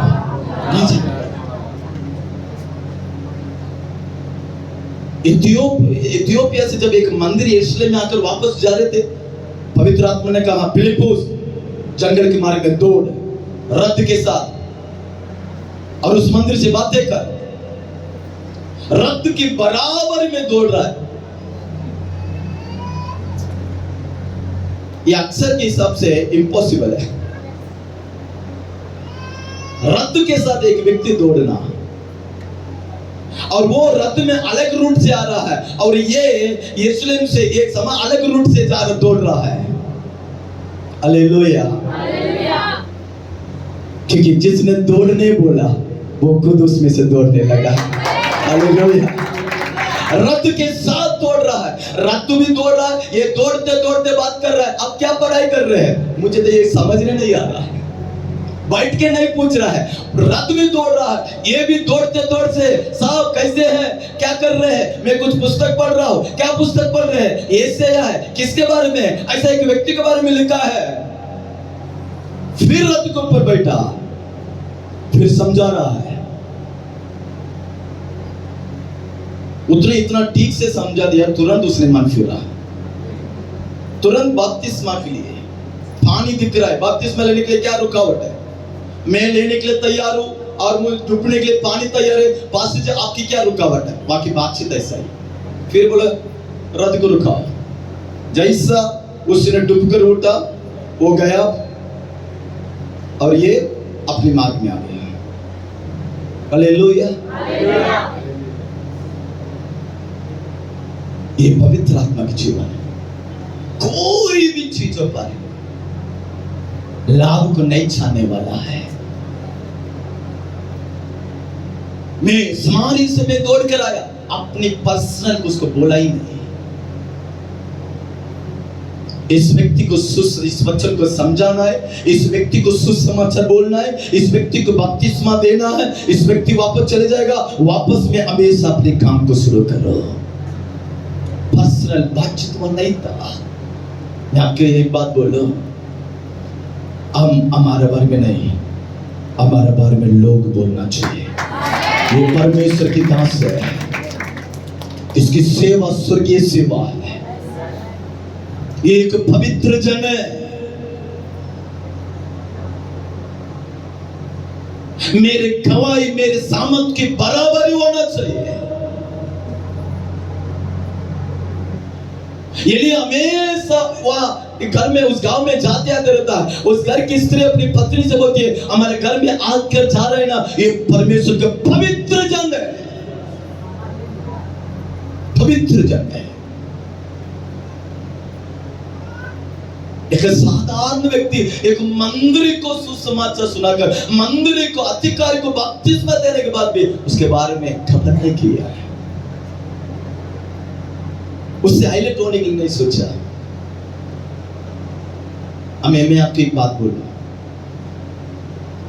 इथियोपिया से जब एक मंदिर यरूशलेम में आकर वापस जा रहे थे, पवित्र आत्मा ने कहा फिलिप्पुस जंगल के मार्ग में दौड़ रथ के साथ और उस मंदिर से बातें कर। रथ की बराबर में दौड़ रहा है। ये अक्सर के हिसाब से इम्पॉसिबल है, रथ के साथ एक व्यक्ति दौड़ना, और वो रथ में अलग रूट से आ रहा है और ये यरूशलेम से एक समय अलग रूट से दौड़ रहा है। हालेलुया, क्योंकि जिसने दौड़ने बोला वो खुद उसमें से दौड़ने लगा। हालेलुया, रथ के साथ दौड़ रहा है, रथ भी दौड़ रहा है, ये दौड़ते दौड़ते बात कर रहा है। अब क्या पढ़ाई कर रहे हैं मुझे तो ये समझने नहीं आ रहा है, बैठ के नहीं पूछ रहा है, रथ भी दौड़ रहा है, ये भी दौड़ते दौड़ते साहब कैसे हैं, क्या कर रहे हैं, मैं कुछ पुस्तक पढ़ रहा हूँ। क्या पुस्तक पढ़ रहे हैं? ऐसे है, किसके बारे में? ऐसा एक व्यक्ति के बारे में लिखा है। फिर रथ के ऊपर बैठा, फिर समझा रहा है, उतने इतना ठीक से समझा दिया, तुरंत उसने मन फिरा, तुरंत बपतिस्मा के लिए पानी दिख रहा है, बपतिस्मा लेने के लिए क्या रुकावट है? मैं लेने के लिए तैयार हूं और मुझे डूबने के लिए पानी तैयार है, पास से आपकी क्या रुकावट है? बाकी बातचीत ऐसा ही। फिर बोला रथ को रुकाओ। जैसा उसने डूबकर उठा, वो गया और ये अपनी मार्ग में आ गया। हालेलुया, ये पवित्र आत्मा की जीवन है। कोई भी चीजों पर लाभ को नहीं छाने वाला है। मैं सारी समय दौड़ कर आया, अपनी पर्सनल उसको बोला ही नहीं। इस व्यक्ति को इस वचन को समझाना है, इस व्यक्ति को सुसमाचार बोलना है, इस व्यक्ति को बपतिस्मा देना है, इस व्यक्ति वापस चले जाएगा। वापस में हमेशा अपने काम को शुरू करो। पर्सनल बातचीत वो नहीं था। मैं आपके एक बात बोलूं, हम हमारे बारे में नहीं, हमारे बारे में लोग बोलना चाहिए ये परमेश्वर की दास है, इसकी सेवा स्वर्गीय सेवा है, ये एक पवित्र जन है। मेरे गवाही मेरे सामर्थ के बराबर ही होना चाहिए। यदि हमेशा वहां घर में उस गांव में जाते आते रहता है, उस घर की स्त्री अपनी पत्नी से बोलती है हमारे घर में आकर जा रहे हैं ना, ये परमेश्वर का पवित्र जन है, पवित्र जन है। एक साधारण व्यक्ति एक मंदिर को सुसमाचार सुनाकर, मंदिर को अधिकारी को बपतिस्मा देने के बाद भी उसके बारे में खबर नहीं किया है, उससे हाईलाइट होने के लिए नहीं सोचा। मैं आपको एक बात बोलूं,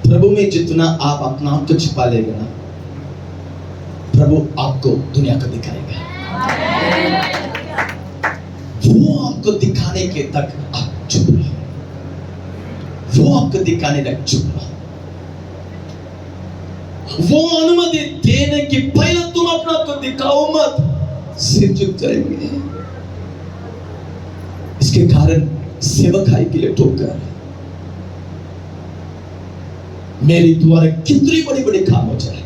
प्रभु में जितना आप अपना आप को छिपा लेंगे ना, प्रभु आपको दुनिया को दिखाएगा। वो आपको दिखाने के तक आप चुप रहो, वो आपको दिखाने तक चुप रहो। वो अनुमति देने की पहले तुम अपना आपको दिखाओ मत, सिर झुक जाएंगे। इसके कारण सेवकाई के लिए ठोकर, मेरी द्वारा कितनी बड़ी बड़ी काम हो जाए,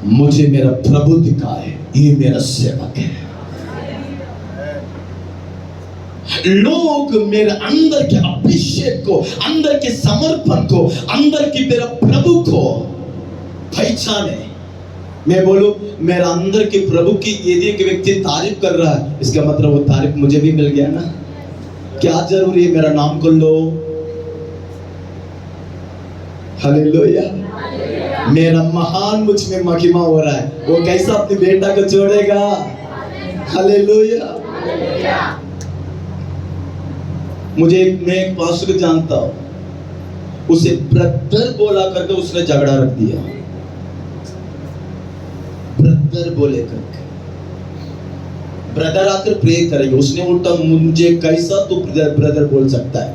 मुझे मेरा प्रभु दिखाए, ये मेरा सेवक है। लोग मेरे अंदर के अभिषेक को, अंदर के समर्पण को, अंदर की मेरा प्रभु को पहचाने। मैं बोलूं मेरा अंदर के प्रभु की यदि एक व्यक्ति तारीफ कर रहा है, इसका मतलब वो तारीफ मुझे भी मिल गया ना। क्या जरूरी है मेरा नाम को लो, हालेलुया। मेरा महान मुझ में महिमा हो रहा है, वो कैसा अपने बेटा को छोड़ेगा, हालेलुया। मैं एक पास्टर को जानता हूं, उसे ब्रदर बोला करके उसने झगड़ा रख दिया, ब्रदर बोले करके। ब्रदर आकर प्रे करेंगे, उसने उल्टा मुझे कैसा तू ब्रदर बोल सकता है।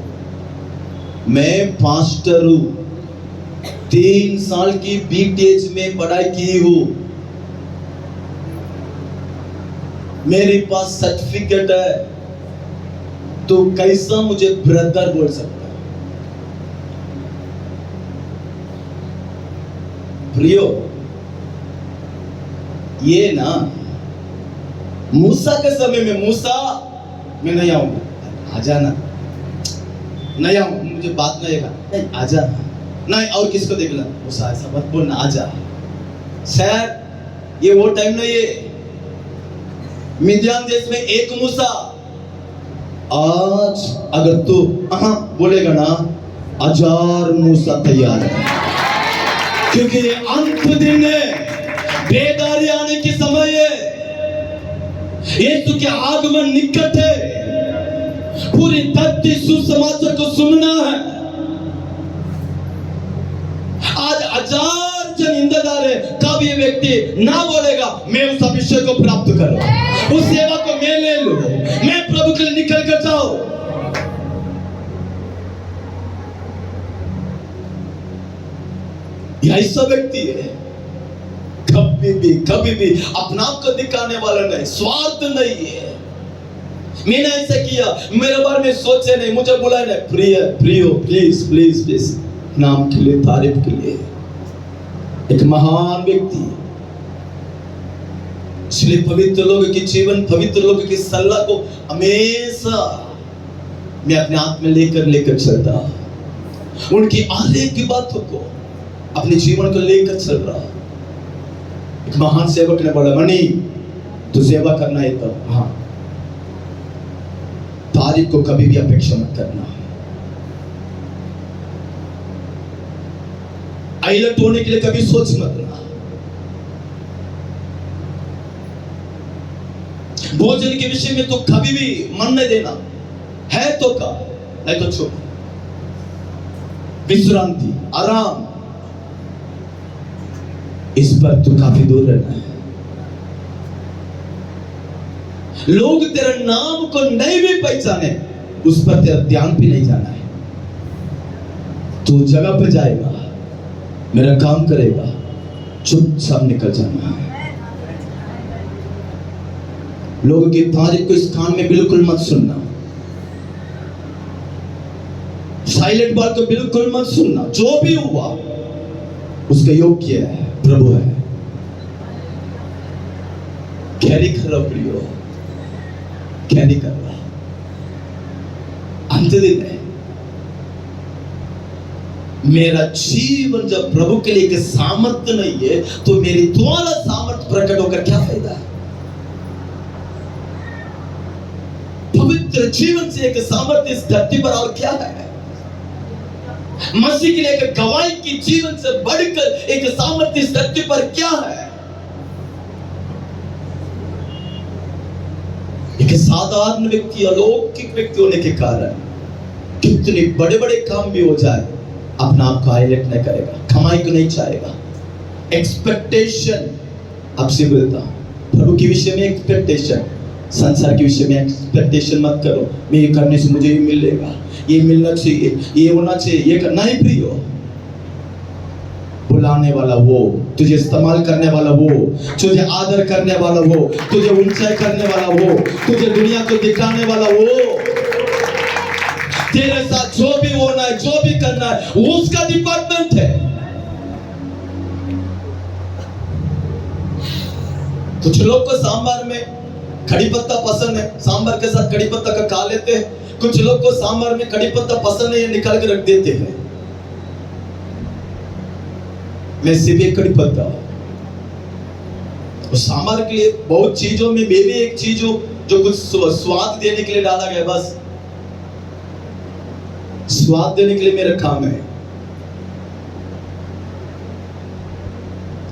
मैं पास्टर हूं, 3 साल की बीटीएच में पढ़ाई की हूं, मेरे पास सर्टिफिकेट है, तो कैसा मुझे ब्रदर बोल सकता है। प्रियो, ये ना मूसा के समय में, मूसा मैं नहीं आऊंगा, आजा ना, नहीं आऊंगा, मुझे बात नहीं है, आजा नहीं, और किसको देख ला, मूसा ऐसा मत बोलना, आजा। सर ये वो टाइम नहीं है, मिद्यान देश में एक मूसा, आज अगर तू बोलेगा ना, 1000 मूसा तैयार है, क्योंकि ये अंत दिन है, बेदारी आने की समय है, यीशु के आगमन निकट है, पूरी धरती सुसमाचार को सुनना है। आज 1000 जन इंतजार है, कब ये व्यक्ति ना बोलेगा मैं उस अभिषेक को प्राप्त करूं, उस सेवा को मैं ले लूं, मैं प्रभु के लिए निकल कर जाऊं। यह ऐसा व्यक्ति है, कभी भी अपना आप को दिखाने वाला नहीं, स्वार्थ नहीं है। मैंने ऐसा किया, मेरे बारे में सोचे नहीं, मुझे बुलाया नहीं, प्रियो प्लीज प्लीज प्लीज, नाम के लिए, तारीफ के लिए। एक महान व्यक्ति, इसलिए पवित्र लोगों की जीवन, पवित्र लोगों की सलाह को हमेशा मैं अपने हाथ में लेकर चलता, उनकी हर एक की बातों को अपने जीवन को लेकर चल रहा। एक महान सेवक ने बोला, मनी तू सेवा करना है तो हाँ, तारीफ को कभी भी अपेक्षा मत करना, हाईलाइट होने के लिए कभी सोच मत रहा। भोजन के विषय में तो कभी भी मन नहीं देना है, तो का नहीं तो चुप, विश्रांति, आराम, इस पर तू काफी दूर रहना है। लोग तेरा नाम को नहीं भी पहचाने, उस पर तेरा ध्यान भी नहीं जाना है। तू जगह पे जाएगा, मेरा काम करेगा, चुपचाप निकल जाना है। लोगों की तारीफ को इस कान में बिल्कुल मत सुनना, साइलेंट बात को बिल्कुल मत सुनना। जो भी हुआ उसके योग्य है, प्रभु है। कैरी कर रहा प्रियो, कैरी कर रहा। अंत दिन है, मेरा जीवन जब प्रभु के लिए सामर्थ्य नहीं है तो मेरी द्वारा सामर्थ्य प्रकट होकर क्या फायदा है? पवित्र जीवन से एक सामर्थ्य इस धरती पर और क्या है? मसीह के लिए एक गवाही की जीवन से बढ़कर एक सामर्थ्य इस धरती पर क्या है? एक साधारण व्यक्ति, अलौकिक व्यक्ति होने के कारण कितने बड़े बड़े काम भी हो जाए, अपना आप को हाईलाइट नहीं करेगा, कमाई को नहीं चाहेगा। एक्सपेक्टेशन आपसे बोलता हूं, प्रभु के विषय में एक्सपेक्टेशन, संसार के विषय में एक्सपेक्टेशन मत करो। मैं ये करने से मुझे ये मिलेगा, ये मिलना चाहिए, ये होना चाहिए, ये करना ही प्रियो। बुलाने वाला वो, तुझे इस्तेमाल करने वाला वो, तुझे आदर करने वाला वो, तुझे ऊंचाई करने वाला वो, तुझे दुनिया को दिखाने वाला वो, तेरे साथ जो भी होना है, जो भी करना है, वो उसका डिपार्टमेंट है। कुछ लोग को सांबार में कड़ी पत्ता पसंद है, सांबार के साथ कड़ी पत्ता का खा लेते हैं। कुछ लोग को सांबार में कड़ी पत्ता पसंद है, ये निकाल के रख देते हैं। मैं सिर्फ एक कड़ी पत्ता, और सांबार के लिए बहुत चीजों में मैं भी एक चीज हूं जो कुछ स्वाद देने के लिए डाला गया, बस स्वाद देने के लिए मेरा काम है।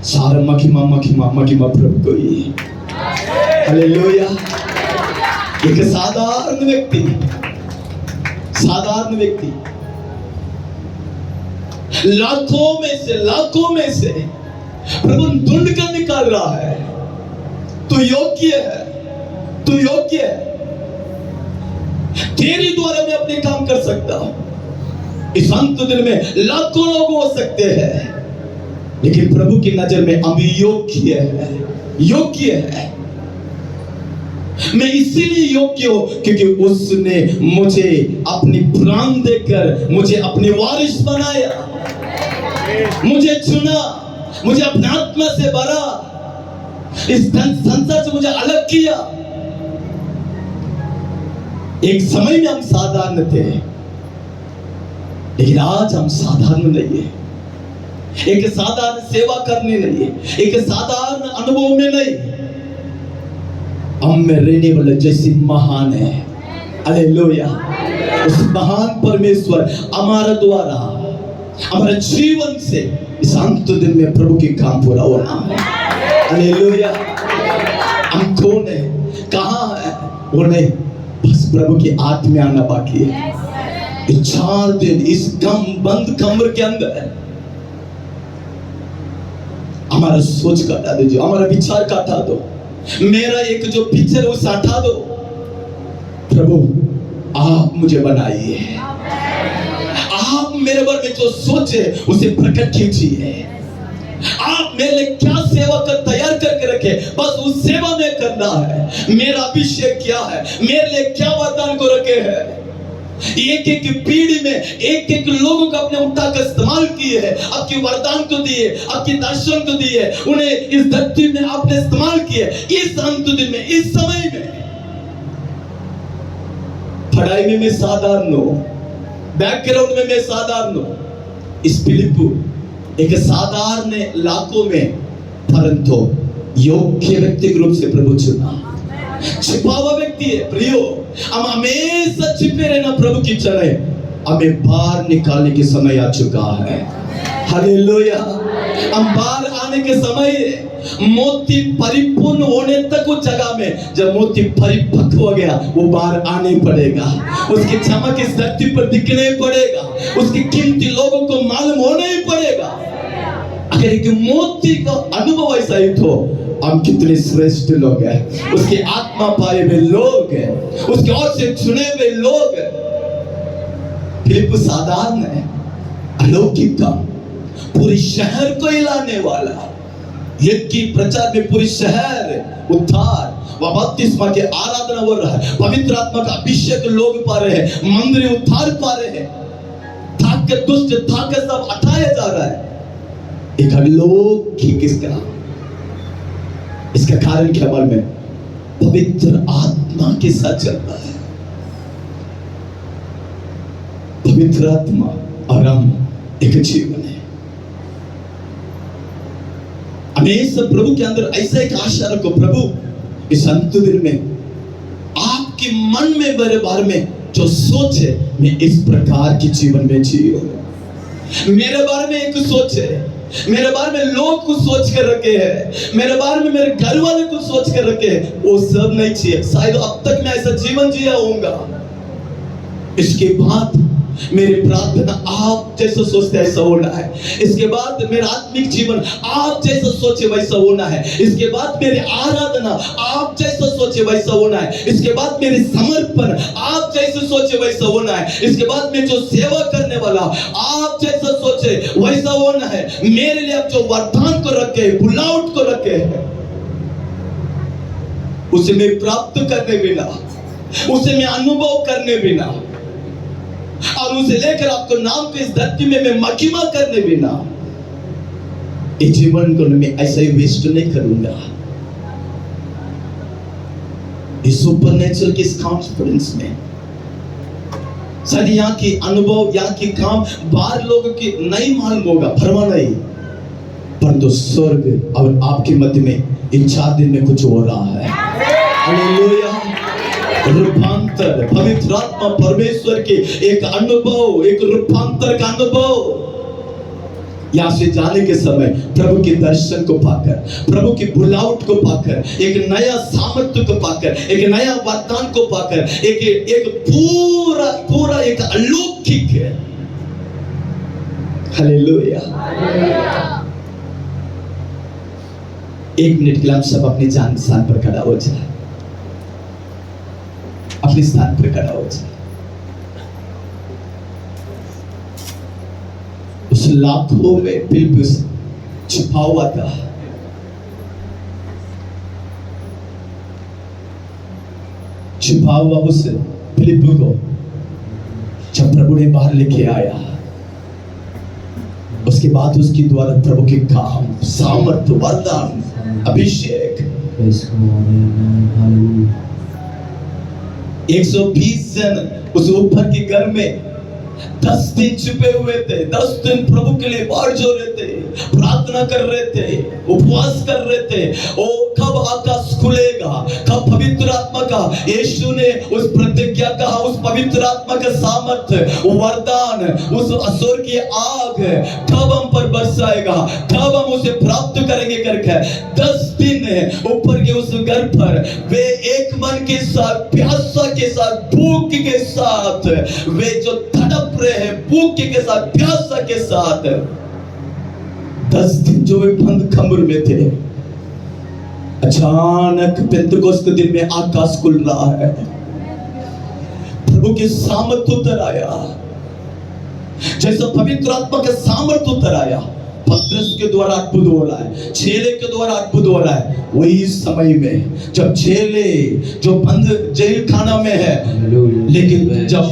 सारा महिमा महिमा महिमा प्रभु को ही। हालेलुया। एक साधारण व्यक्ति, साधारण व्यक्ति लाखों में से प्रभु ढूंढ कर निकाल रहा है। तू योग्य है, तू योग्य है, तेरे द्वारा मैं अपने काम कर सकता हूं। इस अंत दिन में लाखों लोग हो सकते हैं, लेकिन प्रभु की नजर में हम योग्य है, योग्य है। मैं इसीलिए योग्य हूं क्योंकि उसने मुझे अपनी प्राण देकर मुझे अपने वारिस बनाया, मुझे चुना, मुझे अपने आत्मा से भरा, इस संसार से मुझे अलग किया। एक समय में हम साधारण थे, लेकिन आज हम साधारण नहीं है। एक साधारण सेवा करने नहीं है, एक साधारण अनुभव में नहीं, हम में रहने वाले जैसी महान है। हालेलुया। उस महान परमेश्वर हमारे द्वारा, हमारे जीवन से इस अंत दिन में प्रभु की काम पूरा होना है। हालेलुया। हम कौन है, कहां है वो नहीं, बस प्रभु की आत्मा आना बाकी है। 4 दिन इस बंद कमरे के अंदर हमारा सोच का हटा दीजिए, हमारा विचार का हटा दो, मेरा एक जो पिक्चर उसे हटा दो। प्रभु आप मुझे बनाइए, आप मेरे बारे में जो सोचे उसे प्रकट कीजिए। आप मेरे लिए क्या सेवा कर तैयार करके रखे, बस उस सेवा में करना है। मेरा अभिषेक क्या है, मेरे लिए क्या वरदान को रखे हैं। एक एक पीढ़ी में एक एक लोगों को अपने उठाकर इस्तेमाल किए हैं, आपके वरदान को दिए, आपके दर्शन को दिए, उन्हें इस धरती में आपने इस्तेमाल किए। इस अंत दिन में, इस समय में, पढ़ाई में मैं साधारण हूं, बैकग्राउंड में मैं साधारण हूं। इस फिलिप्पी एक साधारण लाखों में, परंतु योग्य व्यक्ति रूप से प्रभु चुना। छिपा हुआ व्यक्ति है प्रियो, हम हमेशा छिपे रहना प्रभु की चले, हमें बाहर निकालने के समय आ चुका है। हालेलुया। हम बाहर आने के समय है। मोती परिपूर्ण होने तक उस जगह में, जब मोती परिपक्व हो गया, वो बाहर आने पड़ेगा, उसकी चमक इस धरती पर दिखने पड़ेगा, उसकी कीमती लोगों को मालूम होना ही पड़ेगा। अगर एक मोती का अनुभव ऐसा ही तो हम कितने श्रेष्ठ लोग हैं, उसकी आत्मा पाए हुए लोग हैं, उसके ओर से चुने हुए लोग हैं। फिलिप्पी साधारण है, अलौकिक काम, पूरे शहर को हिलाने वाला, एक की प्रचार में पूरी शहर उद्धार व बपतिस्मा के आराधना हो रहा है, पवित्र आत्मा का अभिषेक लोग पा रहे हैं, मंदिर उद्धार पा रहे हैं, ताकत दुष्ट ताकत सब हटाया जा रहा है। एक अलौकिक इसका कारण क्या अमल में पवित्र आत्मा के साथ चल रहा है। पवित्र आत्मा और हम एक जीवन है। हमेशा प्रभु के अंदर ऐसा एक आशा रखो, प्रभु इस अंत दिन में आपके मन में मेरे बारे में जो सोच है, मैं इस प्रकार के जीवन में जियो। मेरे बारे में एक सोच है, मेरे बारे में लोग कुछ सोच कर रखे हैं, मेरे बारे में मेरे घर वाले कुछ सोच कर रखे हैं, वो सब नहीं चाहिए। शायद अब तक मैं ऐसा जीवन जिया होऊंगा, इसके बाद मेरी प्रार्थना आप जैसा सोचते ऐसा होना है। इसके बाद मेरा आत्मिक जीवन आप जैसा सोचे वैसा होना है। इसके बाद मेरी आराधना आप जैसा सोचे वैसा होना है। इसके बाद मेरी समर्पण आप जैसे सोचे वैसा होना है। इसके बाद मैं जो सेवा करने वाला आप जैसा सोचे वैसा होना है। मेरे लिए आप जो वरदान को रखे, बुलावट को रखे हैं, उसे मैं प्राप्त करने बिना, उसे मैं अनुभव करने बिना, और उसे लेकर आपको नाम के इस धरती में मैं महिमा करने बिना, इस जीवन को मैं ऐसा ही वेस्ट नहीं करूंगा। इस सुपरनेचुरल के कॉन्फिडेंस में शायद यहाँ की अनुभव, यहाँ की काम बाहर लोगों की नहीं मालूम होगा, परवाह नहीं, परंतु स्वर्ग और आपके मध्य में इन 4 दिन में कुछ हो रहा है। हालेलुया। रूपांतर, पवित्र आत्मा परमेश्वर के एक अनुभव, एक रूपांतर का अनुभव। यहां से जाने के समय प्रभु के दर्शन को पाकर, प्रभु की बुलावट को पाकर, एक नया सामर्थ्य को पाकर, एक नया वरदान को पाकर, एक पूरा एक अलौकिक है। हालेलुया। 1 मिनट के लिए आप सब अपने जान स्थान पर खड़ा हो जाए, अपने स्थान पर खड़ा हो जाए। उस लाखों में फिलिप्पुस छिपा हुआ था। छिपा हुआ उस फिलिप्पु को जब प्रभु ने बाहर लेके आया, उसके बाद उसके द्वारा प्रभु के काम, सामर्थ्य, वरदान, अभिषेक, 120 जन उस ऊपर के घर में 10 दिन छुपे हुए थे। 10 दिन प्रभु के लिए बाहर जो रहे थे, प्रार्थना कर रहे थे, उपवास कर रहे थे। ओ कब आकाश खुलेगा, कब पवित्र आत्मा का, यीशु ने उस प्रतिज्ञा कहा, उस पवित्र आत्मा का सामर्थ्य, वरदान, उस असुर की आग कब हम पर बरसाएगा, कब हम उसे प्राप्त करेंगे करके 10 दिन ऊपर के उस घर पर वे एक मन के साथ, प्यासा के साथ, भूख के साथ, वे जो तड़प रहे हैं भूख के साथ, प्यासा के साथ, 10 दिन जो वे बंद कमरे में थे, अचानक पेंतकोस्त दिन में आकाश खुल रहा है। प्रभु के सामर्थ्य उतर आया, जैसा पवित्र आत्मा का सामर्थ्य उतर आया। पतरस के द्वारा अद्भुत हो रहा है, चेले के द्वारा अद्भुत हो रहा है। वही समय में जब चेले जो बंद जेल खाना में है, लेकिन जब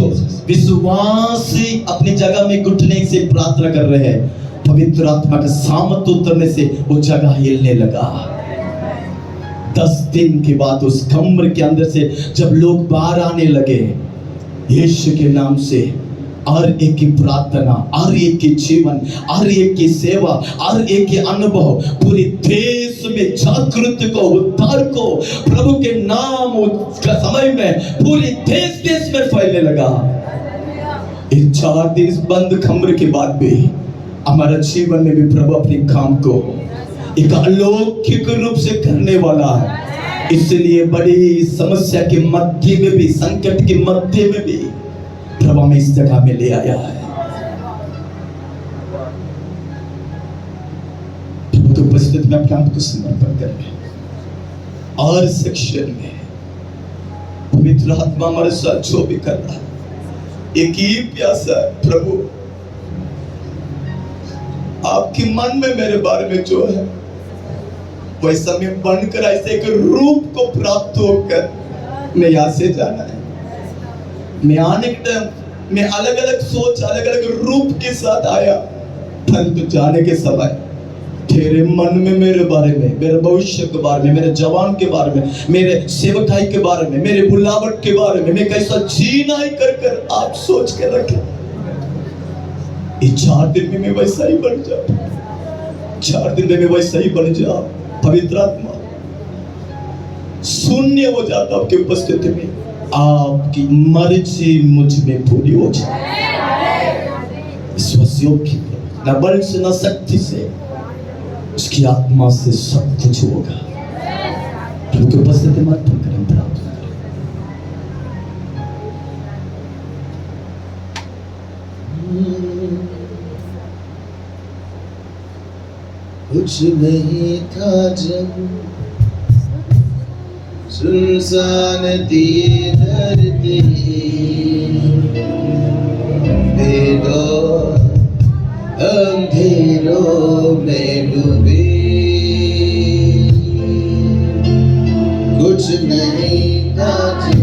विश्वासी अपनी जगह में घुटने से प्रार्थना कर रहे हैं, पवित्र आत्मा का सामर्थ्य उतरने से वो जगह हिलने लगा। 10 दिन के बाद उस कमरे के अंदर से जब लोग बाहर आने लगे, यीशु के नाम से और एक की प्रार्थना, और एक की जीवन, और एक की सेवा, और एक के अनुभव पूरे देश में जागृति को, उद्धार को, प्रभु के नाम का समय में पूरे देश में फैलने लगा। इन 4 दिन बंद कमरे के बाद भी हमारा जीवन में भी प्रभु अपने काम को एक अलौकिक रूप से करने वाला है। इसलिए बड़ी समस्या के मध्य में भी, संकट के मध्य में भी प्रभु हमें इस जगह में ले आया है। प्रभु की उपस्थिति में अपने आप को समर्पण करें। और सेक्शन में पवित्र आत्मा हमारे साथ जो भी कर रहा है, एक ही प्यासा है, प्रभु आपके मन में मेरे बारे में जो है वैसा मैं बनकर ऐसे एक रूप को प्राप्त होकर मैं यहाँ से जाना है। मैं आने के टाइम मैं अलग अलग सोच अलग अलग रूप के साथ आया, परंतु जाने के समय तेरे मन में मेरे बारे में, मेरे भविष्य के बारे में, मेरे जवान के बारे में, मेरे सेवकाई के बारे में, मेरे बुलावट के बारे में, मैं कैसा जीना ही कर कर आप सोच के रखे। ये 4 दिन में मैं वैसा ही बन जाऊं, 4 दिन में मैं वैसा ही बन जाऊं। पवित्र आत्मा शून्य हो जाता आपकी उपस्थिति में, आपकी मर्जी मुझ में पूरी हो जाए। विश्वासयोग्य न बल से न शक्ति से, उसकी आत्मा से सब कुछ होगा। प्रभु की उपस्थिति मत करें, प्रार्थना करें। कुछ नहीं था जब सुनसान थी धरती, अंधेरों में डूबे। कुछ नहीं था जब